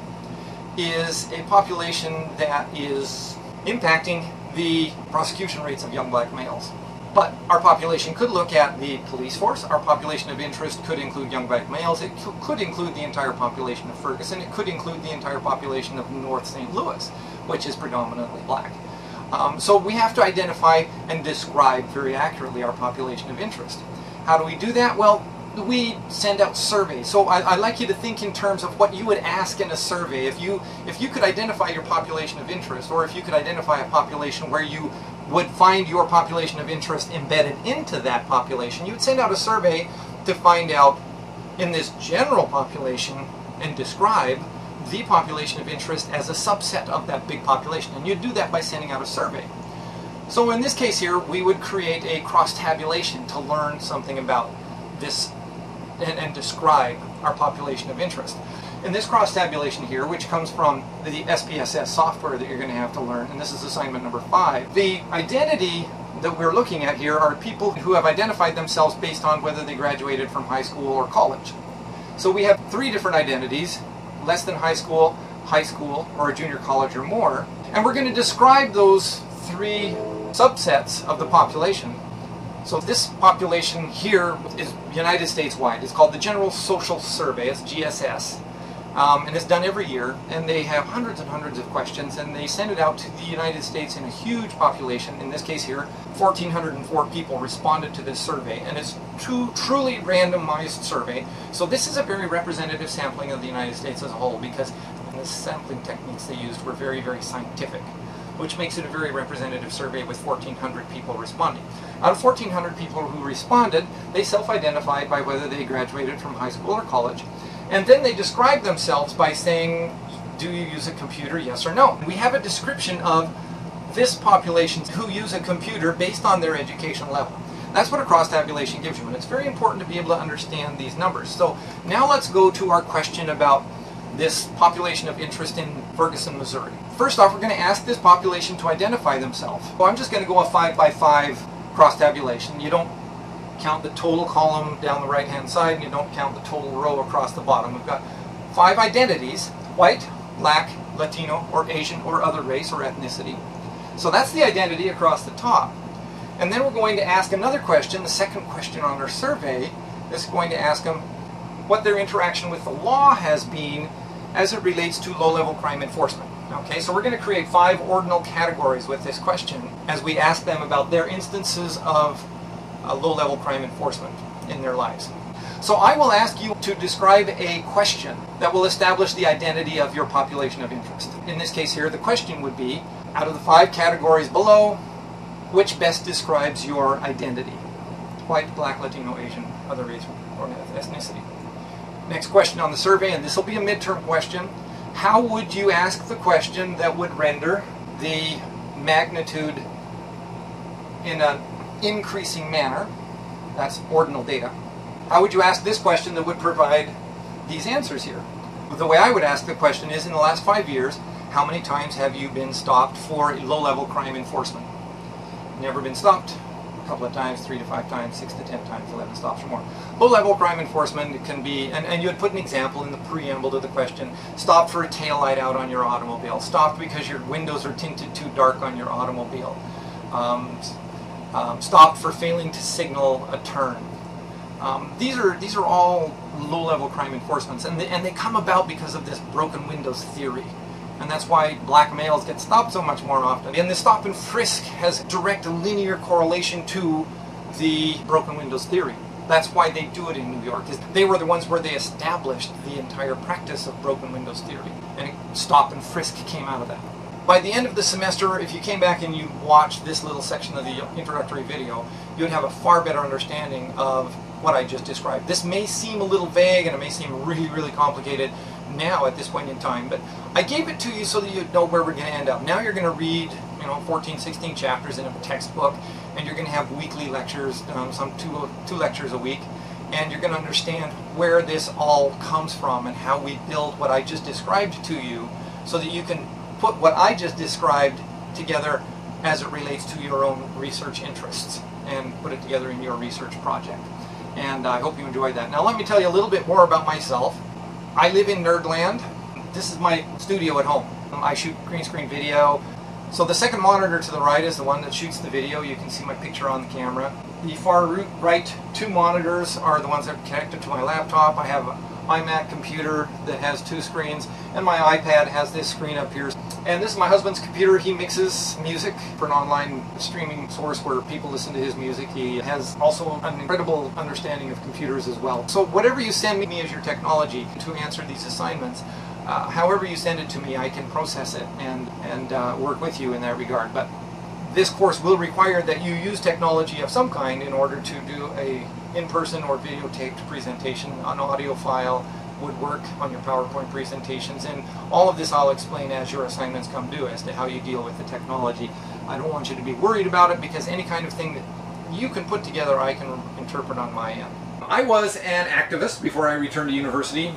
is a population that is impacting the prosecution rates of young black males. But our population could look at the police force. Our population of interest could include young black males. It could include the entire population of Ferguson. It could include the entire population of North St. Louis, which is predominantly black. So we have to identify and describe very accurately our population of interest. How do we do that? Well, we send out surveys. So I'd like you to think in terms of what you would ask in a survey. If you could identify your population of interest, or if you could identify a population where you would find your population of interest embedded into that population, you would send out a survey to find out in this general population and describe the population of interest as a subset of that big population. And you'd do that by sending out a survey. So in this case here, we would create a cross-tabulation to learn something about this and describe our population of interest. in this cross tabulation here, which comes from the SPSS software that you're going to have to learn, and this is assignment number 5, the identity that we're looking at here are people who have identified themselves based on whether they graduated from high school or college. So we have 3 different identities: less than high school, or a junior college or more. And we're going to describe those 3 subsets of the population. So this population here is United States wide. It's called the General Social Survey. It's GSS. And it's done every year, and they have hundreds and hundreds of questions, and they send it out to the United States in a huge population. In this case here, 1,404 people responded to this survey, and it's a truly randomized survey. So this is a very representative sampling of the United States as a whole, because the sampling techniques they used were very, very scientific, which makes it a very representative survey with 1,400 people responding. Out of 1,400 people who responded, they self-identified by whether they graduated from high school or college. And then they describe themselves by saying, do you use a computer, yes or no? We have a description of this population who use a computer based on their education level. That's what a cross-tabulation gives you, and it's very important to be able to understand these numbers. So now let's go to our question about this population of interest in Ferguson, Missouri. First off, we're going to ask this population to identify themselves. So I'm just going to go a 5x5 cross-tabulation. You don't count the total column down the right-hand side, and you don't count the total row across the bottom. We've got 5 identities: white, black, Latino, or Asian, or other race or ethnicity. So that's the identity across the top. And then we're going to ask another question. The second question on our survey is going to ask them what their interaction with the law has been as it relates to low-level crime enforcement. Okay, so we're going to create 5 ordinal categories with this question as we ask them about their instances of low-level crime enforcement in their lives. So I will ask you to describe a question that will establish the identity of your population of interest. In this case here, the question would be, out of the 5 categories below, which best describes your identity? White, black, Latino, Asian, other race, or ethnicity. Next question on the survey, and this will be a midterm question. How would you ask the question that would render the magnitude in an increasing manner? That's ordinal data. How would you ask this question that would provide these answers here? The way I would ask the question is, in the last 5 years, how many times have you been stopped for low-level crime enforcement? Never been stopped. A couple of times, 3 to 5 times, 6 to 10 times, 11 stops or more. Low-level crime enforcement can be, and you would put an example in the preamble to the question: stopped for a taillight out on your automobile, stopped because your windows are tinted too dark on your automobile, stopped for failing to signal a turn. These are all low-level crime enforcements, and they come about because of this broken windows theory. And that's why black males get stopped so much more often. And the stop and frisk has direct linear correlation to the broken windows theory. That's why they do it in New York. They were the ones where they established the entire practice of broken windows theory. And stop and frisk came out of that. By the end of the semester, if you came back and you watched this little section of the introductory video, you would have a far better understanding of what I just described. This may seem a little vague, and it may seem really, really complicated now at this point in time, but I gave it to you so that you'd know where we're going to end up. Now you're going to read, 14, 16 chapters in a textbook, and you're going to have weekly lectures, some two lectures a week, and you're going to understand where this all comes from and how we build what I just described to you, so that you can put what I just described together as it relates to your own research interests and put it together in your research project. And I hope you enjoyed that. Now let me tell you a little bit more about myself. I live in Nerdland. This is my studio at home. I shoot green screen video. So the second monitor to the right is the one that shoots the video. You can see my picture on the camera. The far right 2 monitors are the ones that are connected to my laptop. I have an iMac computer that has 2 screens, and my iPad has this screen up here. And this is my husband's computer. He mixes music for an online streaming source where people listen to his music. He has also an incredible understanding of computers as well. So whatever you send me as your technology to answer these assignments, however you send it to me, I can process it and work with you in that regard. But this course will require that you use technology of some kind in order to do a in-person or videotaped presentation. An audio file would work on your PowerPoint presentations, and all of this I'll explain as your assignments come due as to how you deal with the technology. I don't want you to be worried about it, because any kind of thing that you can put together I can interpret on my end. I was an activist before I returned to university.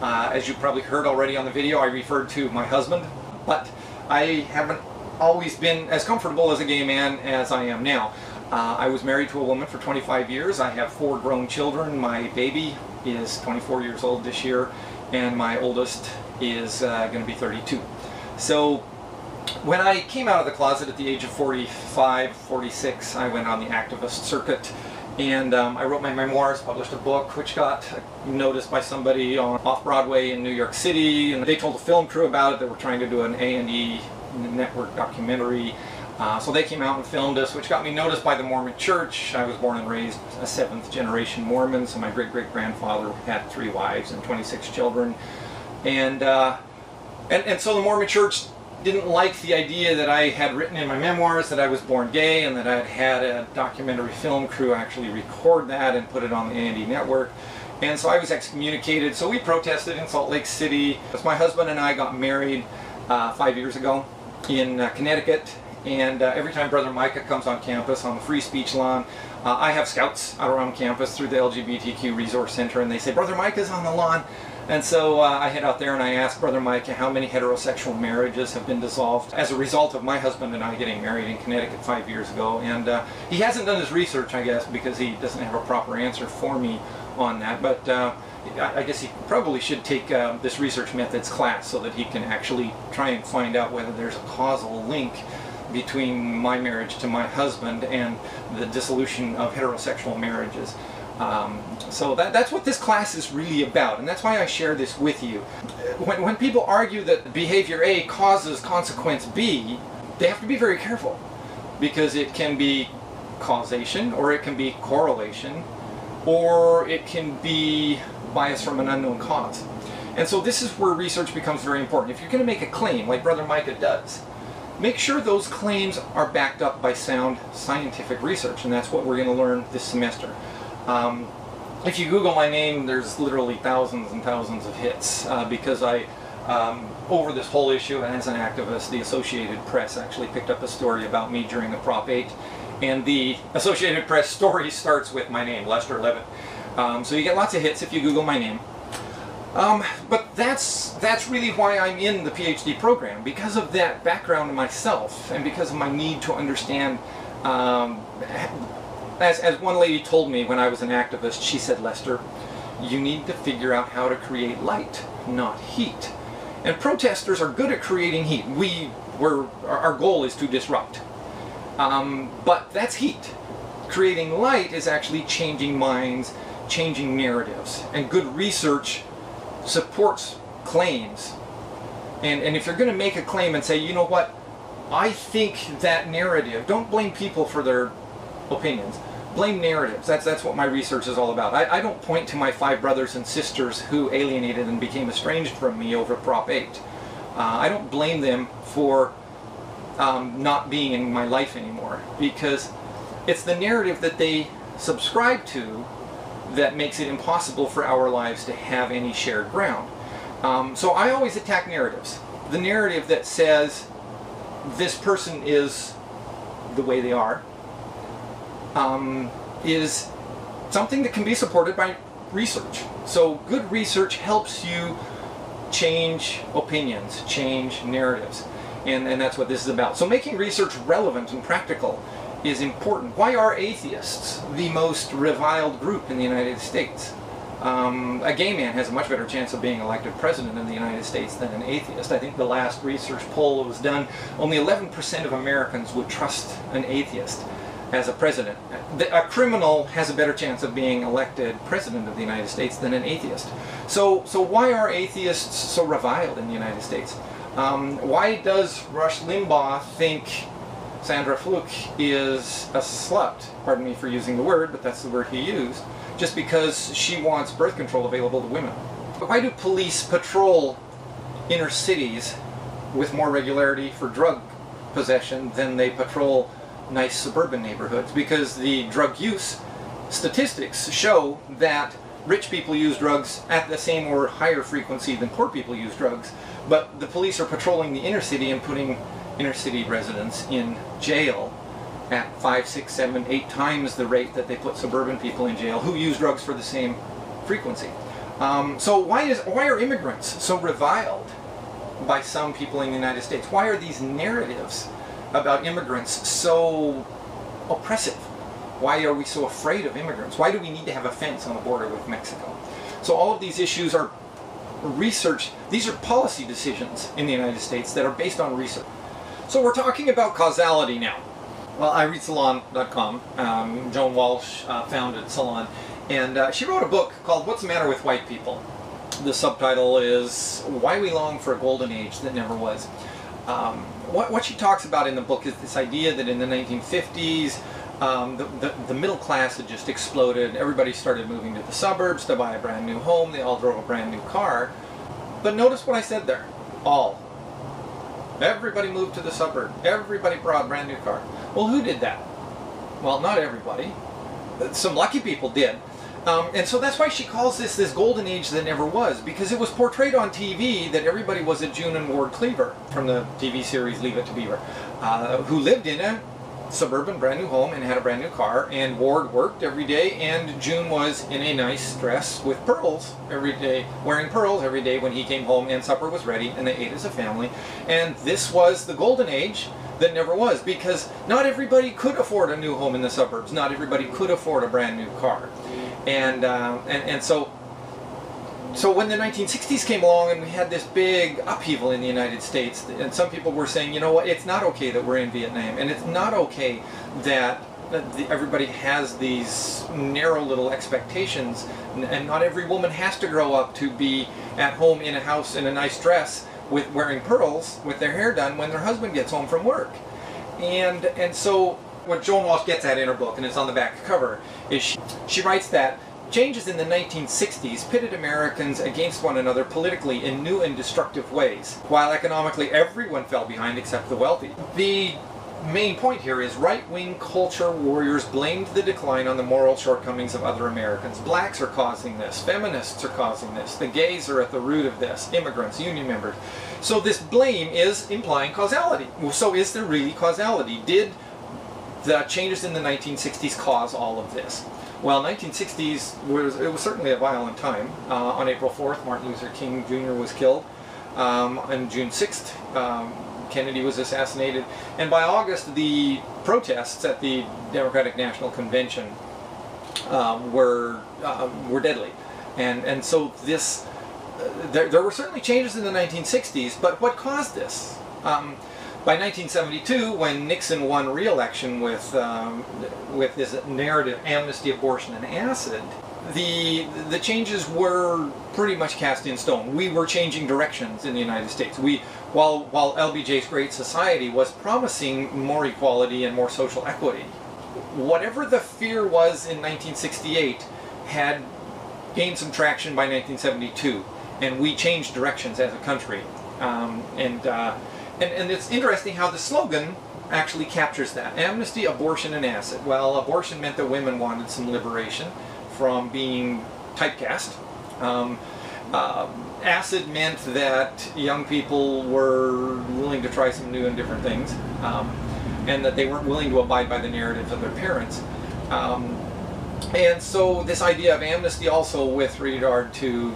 As you probably heard already on the video, I referred to my husband, but I haven't always been as comfortable as a gay man as I am now. I was married to a woman for 25 years. I have 4 grown children. My baby is 24 years old this year, and my oldest is going to be 32. So when I came out of the closet at the age of 45, 46, I went on the activist circuit, and I wrote my memoirs, published a book which got noticed by somebody off-Broadway in New York City, and they told the film crew about it. They were trying to do an A&E network documentary. So they came out and filmed us, which got me noticed by the Mormon Church. I was born and raised a 7th generation Mormon, so my great-great-grandfather had 3 wives and 26 children. And so the Mormon Church didn't like the idea that I had written in my memoirs that I was born gay, and that I'd had a documentary film crew actually record that and put it on the A&E network. And so I was excommunicated. So we protested in Salt Lake City. My husband and I got married 5 years ago in Connecticut. And every time Brother Micah comes on campus on the free speech lawn, I have scouts out around campus through the LGBTQ Resource Center, and they say, "Brother Micah's on the lawn." And so I head out there and I ask Brother Micah how many heterosexual marriages have been dissolved as a result of my husband and I getting married in Connecticut 5 years ago. And he hasn't done his research, I guess, because he doesn't have a proper answer for me on that. But I guess he probably should take this research methods class so that he can actually try and find out whether there's a causal link between my marriage to my husband and the dissolution of heterosexual marriages. So that's what this class is really about, and that's why I share this with you. When people argue that behavior A causes consequence B, they have to be very careful, because it can be causation, or it can be correlation, or it can be bias from an unknown cause. And so this is where research becomes very important. If you're going to make a claim, like Brother Micah does, make sure those claims are backed up by sound scientific research, and that's what we're going to learn this semester. If you Google my name, there's literally thousands and thousands of hits because I, over this whole issue, and as an activist, the Associated Press actually picked up a story about me during the Prop 8, and the Associated Press story starts with my name, Lester Leavitt. So you get lots of hits if you Google my name. But that's really why I'm in the PhD program, because of that background in myself, and because of my need to understand. As one lady told me when I was an activist, she said, "Lester, you need to figure out how to create light, not heat." And protesters are good at creating heat. Our goal is to disrupt. But that's heat. Creating light is actually changing minds, changing narratives, and good research supports claims. And if you're going to make a claim and say, you know what, I think that narrative, don't blame people for their opinions, blame narratives. That's what my research is all about. I don't point to my 5 brothers and sisters who alienated and became estranged from me over Prop 8. I don't blame them for not being in my life anymore, because it's the narrative that they subscribe to that makes it impossible for our lives to have any shared ground. So I always attack narratives. The narrative that says this person is the way they are is something that can be supported by research. So good research helps you change opinions, change narratives, and that's what this is about. So making research relevant and practical is important. Why are atheists the most reviled group in the United States? A gay man has a much better chance of being elected president in the United States than an atheist. I think the last research poll that was done, only 11% of Americans would trust an atheist as a president. A criminal has a better chance of being elected president of the United States than an atheist. So why are atheists so reviled in the United States? Why does Rush Limbaugh think Sandra Fluke is a slut? Pardon me for using the word, but that's the word he used. Just because she wants birth control available to women. Why do police patrol inner cities with more regularity for drug possession than they patrol nice suburban neighborhoods? Because the drug use statistics show that rich people use drugs at the same or higher frequency than poor people use drugs, but the police are patrolling the inner city and putting inner city residents in jail at 5, 6, 7, 8 times the rate that they put suburban people in jail who use drugs for the same frequency. So why are immigrants so reviled by some people in the United States? Why are these narratives about immigrants so oppressive? Why are we so afraid of immigrants? Why do we need to have a fence on the border with Mexico? So all of these issues are research. These are policy decisions in the United States that are based on research. So we're talking about causality now. Well, I read Salon.com. Joan Walsh founded Salon, and she wrote a book called What's the Matter with White People? The subtitle is Why We Long for a Golden Age That Never Was. What she talks about in the book is this idea that in the 1950s, the middle class had just exploded. Everybody started moving to the suburbs to buy a brand new home. They all drove a brand new car. But notice what I said there. All. Everybody moved to the suburb. Everybody brought a brand new car. Well, who did that? Well, not everybody. Some lucky people did. And so that's why she calls this golden age that never was, because it was portrayed on TV that everybody was a June and Ward Cleaver from the TV series Leavitt to Beaver, who lived in a suburban brand new home and had a brand new car, and Ward worked every day, and June was in a nice dress with pearls every day, wearing pearls every day when he came home, and supper was ready and they ate as a family. And this was the golden age that never was, because not everybody could afford a new home in the suburbs. Not everybody could afford a brand new car. And so when the 1960s came along and we had this big upheaval in the United States, and some people were saying, you know what, it's not okay that we're in Vietnam, and it's not okay that everybody has these narrow little expectations, and not every woman has to grow up to be at home in a house in a nice dress with wearing pearls with their hair done when their husband gets home from work. And so what Joan Walsh gets at in her book, and it's on the back cover, is she writes that changes in the 1960s pitted Americans against one another politically in new and destructive ways, while economically everyone fell behind except the wealthy. The main point here is right-wing culture warriors blamed the decline on the moral shortcomings of other Americans. Blacks are causing this, feminists are causing this, the gays are at the root of this, immigrants, union members. So this blame is implying causality. So is there really causality? Did the changes in the 1960s cause all of this? Well, 1960s was certainly a violent time. On April 4th, Martin Luther King Jr. was killed. On June 6th, Kennedy was assassinated. And by August, the protests at the Democratic National Convention were deadly. And so this, there were certainly changes in the 1960s, but what caused this? By 1972, when Nixon won re-election with this narrative, amnesty, abortion, and acid, the changes were pretty much cast in stone. We were changing directions in the United States. While LBJ's Great Society was promising more equality and more social equity, whatever the fear was in 1968 had gained some traction by 1972, and we changed directions as a country. And it's interesting how the slogan actually captures that. Amnesty, abortion, and acid. Well, abortion meant that women wanted some liberation from being typecast. Acid meant that young people were willing to try some new and different things, and that they weren't willing to abide by the narratives of their parents. And so this idea of amnesty also with regard to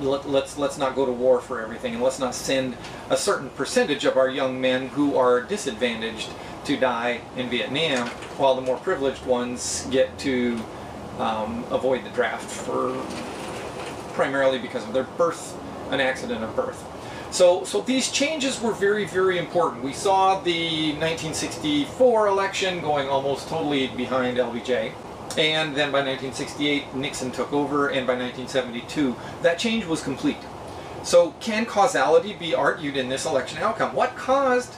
let's not go to war for everything, and let's not send a certain percentage of our young men who are disadvantaged to die in Vietnam, while the more privileged ones get to avoid the draft primarily because of their birth, an accident of birth. So these changes were very, very important. We saw the 1964 election going almost totally behind LBJ. And then by 1968, Nixon took over, and by 1972, that change was complete. So can causality be argued in this election outcome? What caused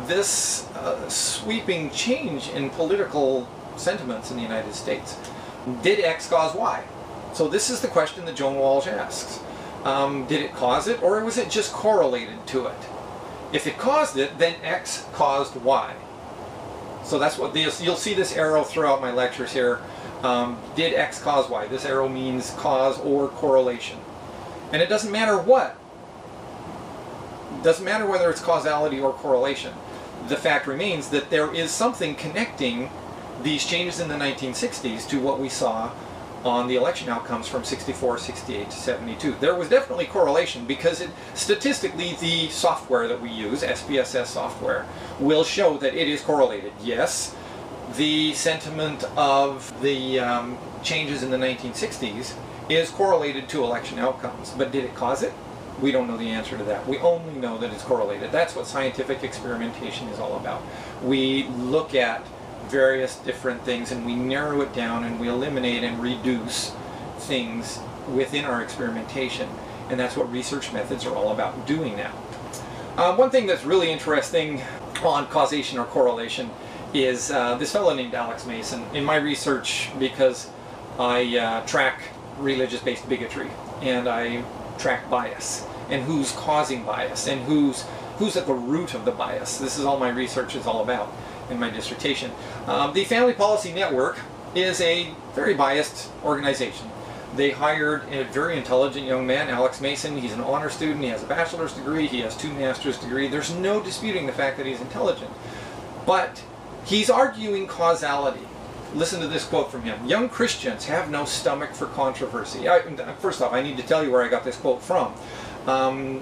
this sweeping change in political sentiments in the United States? Did X cause Y? So this is the question that Joan Walsh asks. Did it cause it, or was it just correlated to it? If it caused it, then X caused Y. So that's what you'll see this arrow throughout my lectures here. Did X cause Y? This arrow means cause or correlation. And it doesn't matter what. It doesn't matter whether it's causality or correlation. The fact remains that there is something connecting these changes in the 1960s to what we saw on the election outcomes from 64, 68 to 72. There was definitely correlation because statistically the software that we use, SPSS software, will show that it is correlated. Yes, the sentiment of the changes in the 1960s is correlated to election outcomes, but did it cause it? We don't know the answer to that. We only know that it's correlated. That's what scientific experimentation is all about. We look at various different things and we narrow it down and we eliminate and reduce things within our experimentation, and that's what research methods are all about, doing that. One thing that's really interesting on causation or correlation is this fellow named Alex Mason. In my research, because I track religious-based bigotry and I track bias and who's causing bias and who's at the root of the bias. This is all my research is all about in my dissertation. The Family Policy Network is a very biased organization. They hired a very intelligent young man, Alex Mason. He's an honor student, he has a bachelor's degree, he has 2 master's degrees. There's no disputing the fact that he's intelligent. But he's arguing causality. Listen to this quote from him. "Young Christians have no stomach for controversy." First off, I need to tell you where I got this quote from. There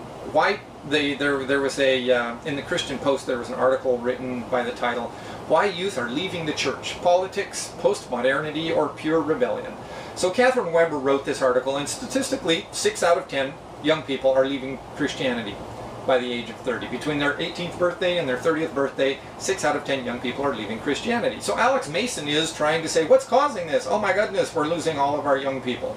was in the Christian Post, there was an article written by the title, "Why Youth Are Leaving the Church, Politics, Postmodernity, or Pure Rebellion." So Catherine Weber wrote this article, and statistically 6 out of 10 young people are leaving Christianity by the age of 30. Between their 18th birthday and their 30th birthday, 6 out of 10 young people are leaving Christianity. So Alex Mason is trying to say, what's causing this? Oh my goodness, we're losing all of our young people.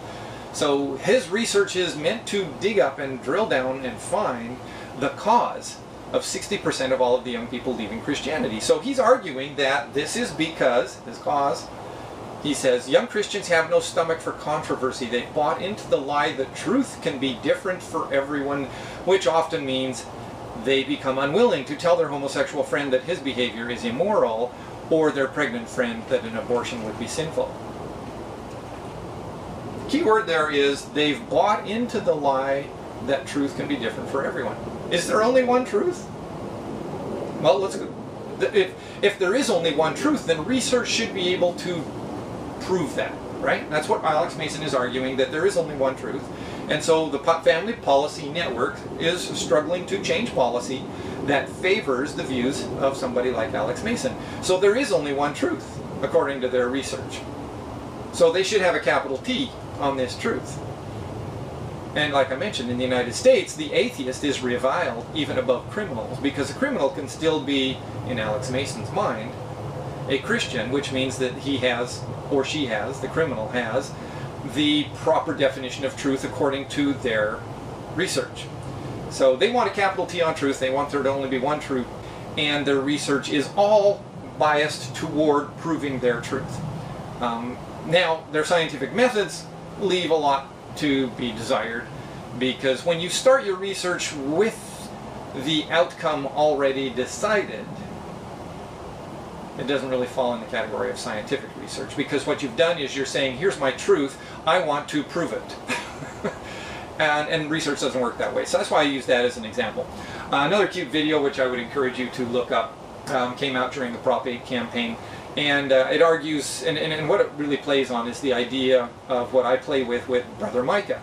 So his research is meant to dig up and drill down and find the cause of 60% of all of the young people leaving Christianity. So he's arguing that this is because, this cause, he says, young Christians have no stomach for controversy. They've bought into the lie that truth can be different for everyone, which often means they become unwilling to tell their homosexual friend that his behavior is immoral, or their pregnant friend that an abortion would be sinful. Key word there is they've bought into the lie that truth can be different for everyone. Is there only one truth? Well, let's go. If there is only one truth, then research should be able to prove that, right? That's what Alex Mason is arguing, that there is only one truth. And so the Family Policy Network is struggling to change policy that favors the views of somebody like Alex Mason. So there is only one truth, according to their research. So they should have a capital T on this truth. And like I mentioned, in the United States, the atheist is reviled even above criminals, because a criminal can still be, in Alex Mason's mind, a Christian, which means that he has, or she has, the criminal has, the proper definition of truth according to their research. So they want a capital T on truth, they want there to only be one truth, and their research is all biased toward proving their truth. Now, their scientific methods leave a lot to be desired, because when you start your research with the outcome already decided, it doesn't really fall in the category of scientific research, because what you've done is you're saying, here's my truth, I want to prove it. and research doesn't work that way. So that's why I use that as an example. Another cute video, which I would encourage you to look up, came out during the Prop 8 campaign. And it argues, and what it really plays on is the idea of what I play with Brother Micah,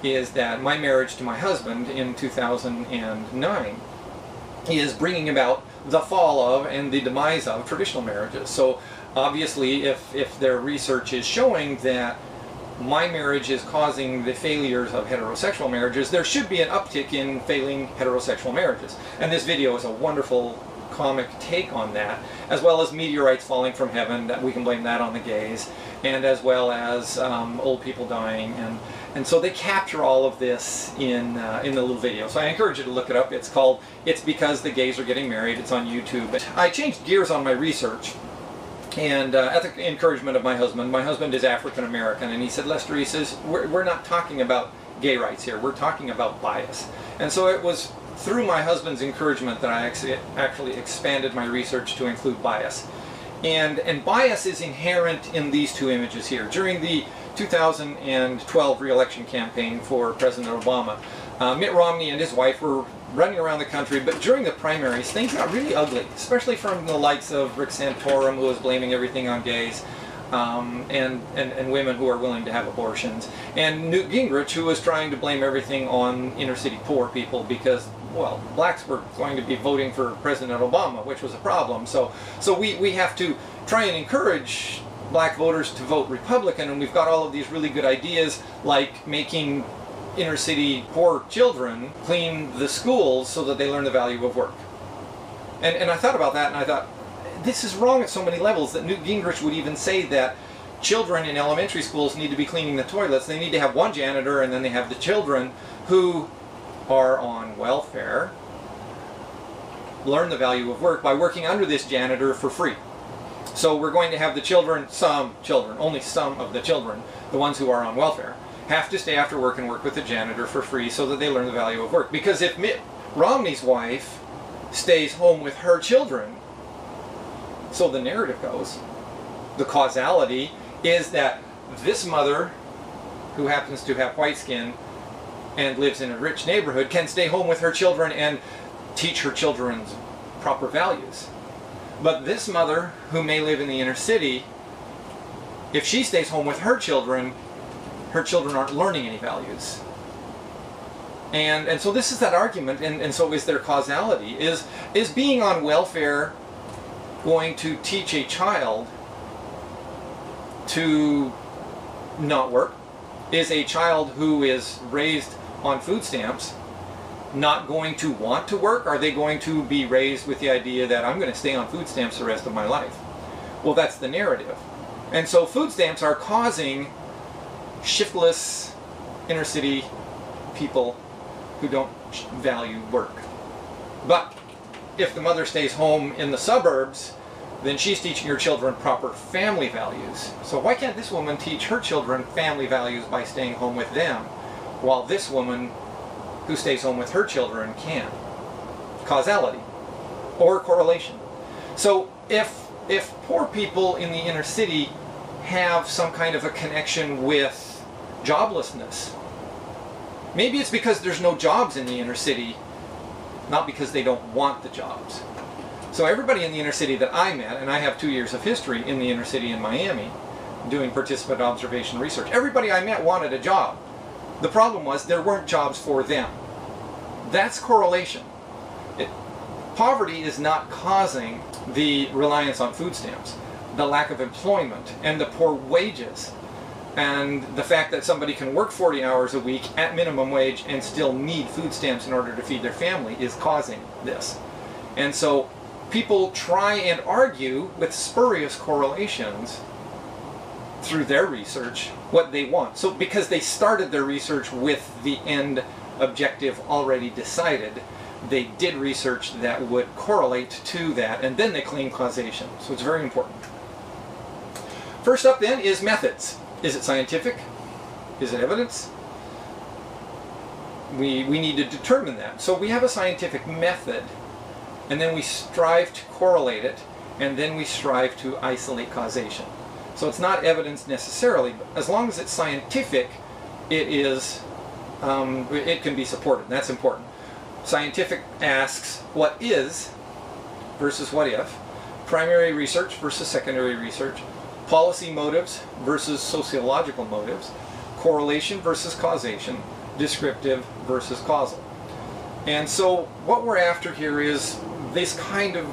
is that my marriage to my husband in 2009 is bringing about the fall of and the demise of traditional marriages. So obviously if their research is showing that my marriage is causing the failures of heterosexual marriages, there should be an uptick in failing heterosexual marriages. And this video is a wonderful comic take on that, as well as meteorites falling from heaven, that we can blame that on the gays, and as well as old people dying, and so they capture all of this in the little video. So I encourage you to look it up. It's called "It's Because the Gays Are Getting Married." It's on YouTube. I changed gears on my research, and at the encouragement of my husband is African American, and he said, Lester, he says, we're not talking about gay rights here, we're talking about bias. And so it was through my husband's encouragement that I actually expanded my research to include bias. And bias is inherent in these two images here. During the 2012 re-election campaign for President Obama, Mitt Romney and his wife were running around the country, but during the primaries things got really ugly, especially from the likes of Rick Santorum, who was blaming everything on gays, and women who are willing to have abortions. And Newt Gingrich, who was trying to blame everything on inner city poor people because, well, blacks were going to be voting for President Obama, which was a problem. So we have to try and encourage black voters to vote Republican, and we've got all of these really good ideas like making inner city poor children clean the schools so that they learn the value of work. And I thought about that, and I thought, this is wrong at so many levels that Newt Gingrich would even say that children in elementary schools need to be cleaning the toilets. They need to have one janitor, and then they have the children who are on welfare learn the value of work by working under this janitor for free. So we're going to have the children, some children, only some of the children, the ones who are on welfare, have to stay after work and work with the janitor for free so that they learn the value of work. Because if Mitt Romney's wife stays home with her children, so the narrative goes, the causality is that this mother, who happens to have white skin and lives in a rich neighborhood, can stay home with her children and teach her children proper values. But this mother, who may live in the inner city, if she stays home with her children aren't learning any values. And so this is that argument, and so is there causality? Is being on welfare going to teach a child to not work? Is a child who is raised on food stamps not going to want to work? Are they going to be raised with the idea that I'm going to stay on food stamps the rest of my life? Well, that's the narrative. And so food stamps are causing shiftless inner city people who don't value work. But if the mother stays home in the suburbs, then she's teaching her children proper family values. So why can't this woman teach her children family values by staying home with them, while this woman who stays home with her children can? Causality or correlation. So if poor people in the inner city have some kind of a connection with joblessness, maybe it's because there's no jobs in the inner city, not because they don't want the jobs. So everybody in the inner city that I met, and I have 2 years of history in the inner city in Miami doing participant observation research, everybody I met wanted a job. The problem was there weren't jobs for them. That's correlation. Poverty is not causing the reliance on food stamps, the lack of employment, and the poor wages, and the fact that somebody can work 40 hours a week at minimum wage and still need food stamps in order to feed their family is causing this. And so people try and argue with spurious correlations through their research what they want. So because they started their research with the end objective already decided, they did research that would correlate to that, and then they claim causation. So it's very important. First up then is methods. Is it scientific? Is it evidence? We need to determine that. So we have a scientific method, and then we strive to correlate it, and then we strive to isolate causation. So it's not evidence necessarily, but as long as it's scientific, it is, it can be supported. That's important. Scientific asks what is versus what if, primary research versus secondary research, policy motives versus sociological motives, correlation versus causation, descriptive versus causal. And so what we're after here is this kind of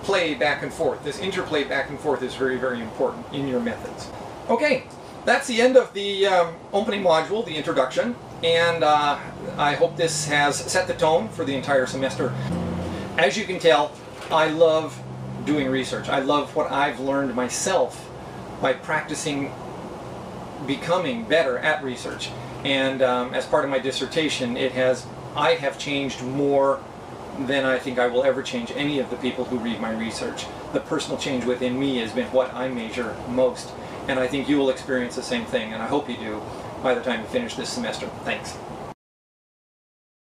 play back and forth. This interplay back and forth is very, very important in your methods. Okay, that's the end of the opening module, the introduction, and I hope this has set the tone for the entire semester. As you can tell, I love doing research. I love what I've learned myself by practicing becoming better at research. And as part of my dissertation, I have changed more than I think I will ever change any of the people who read my research. The personal change within me has been what I measure most, and I think you will experience the same thing, and I hope you do by the time you finish this semester. Thanks.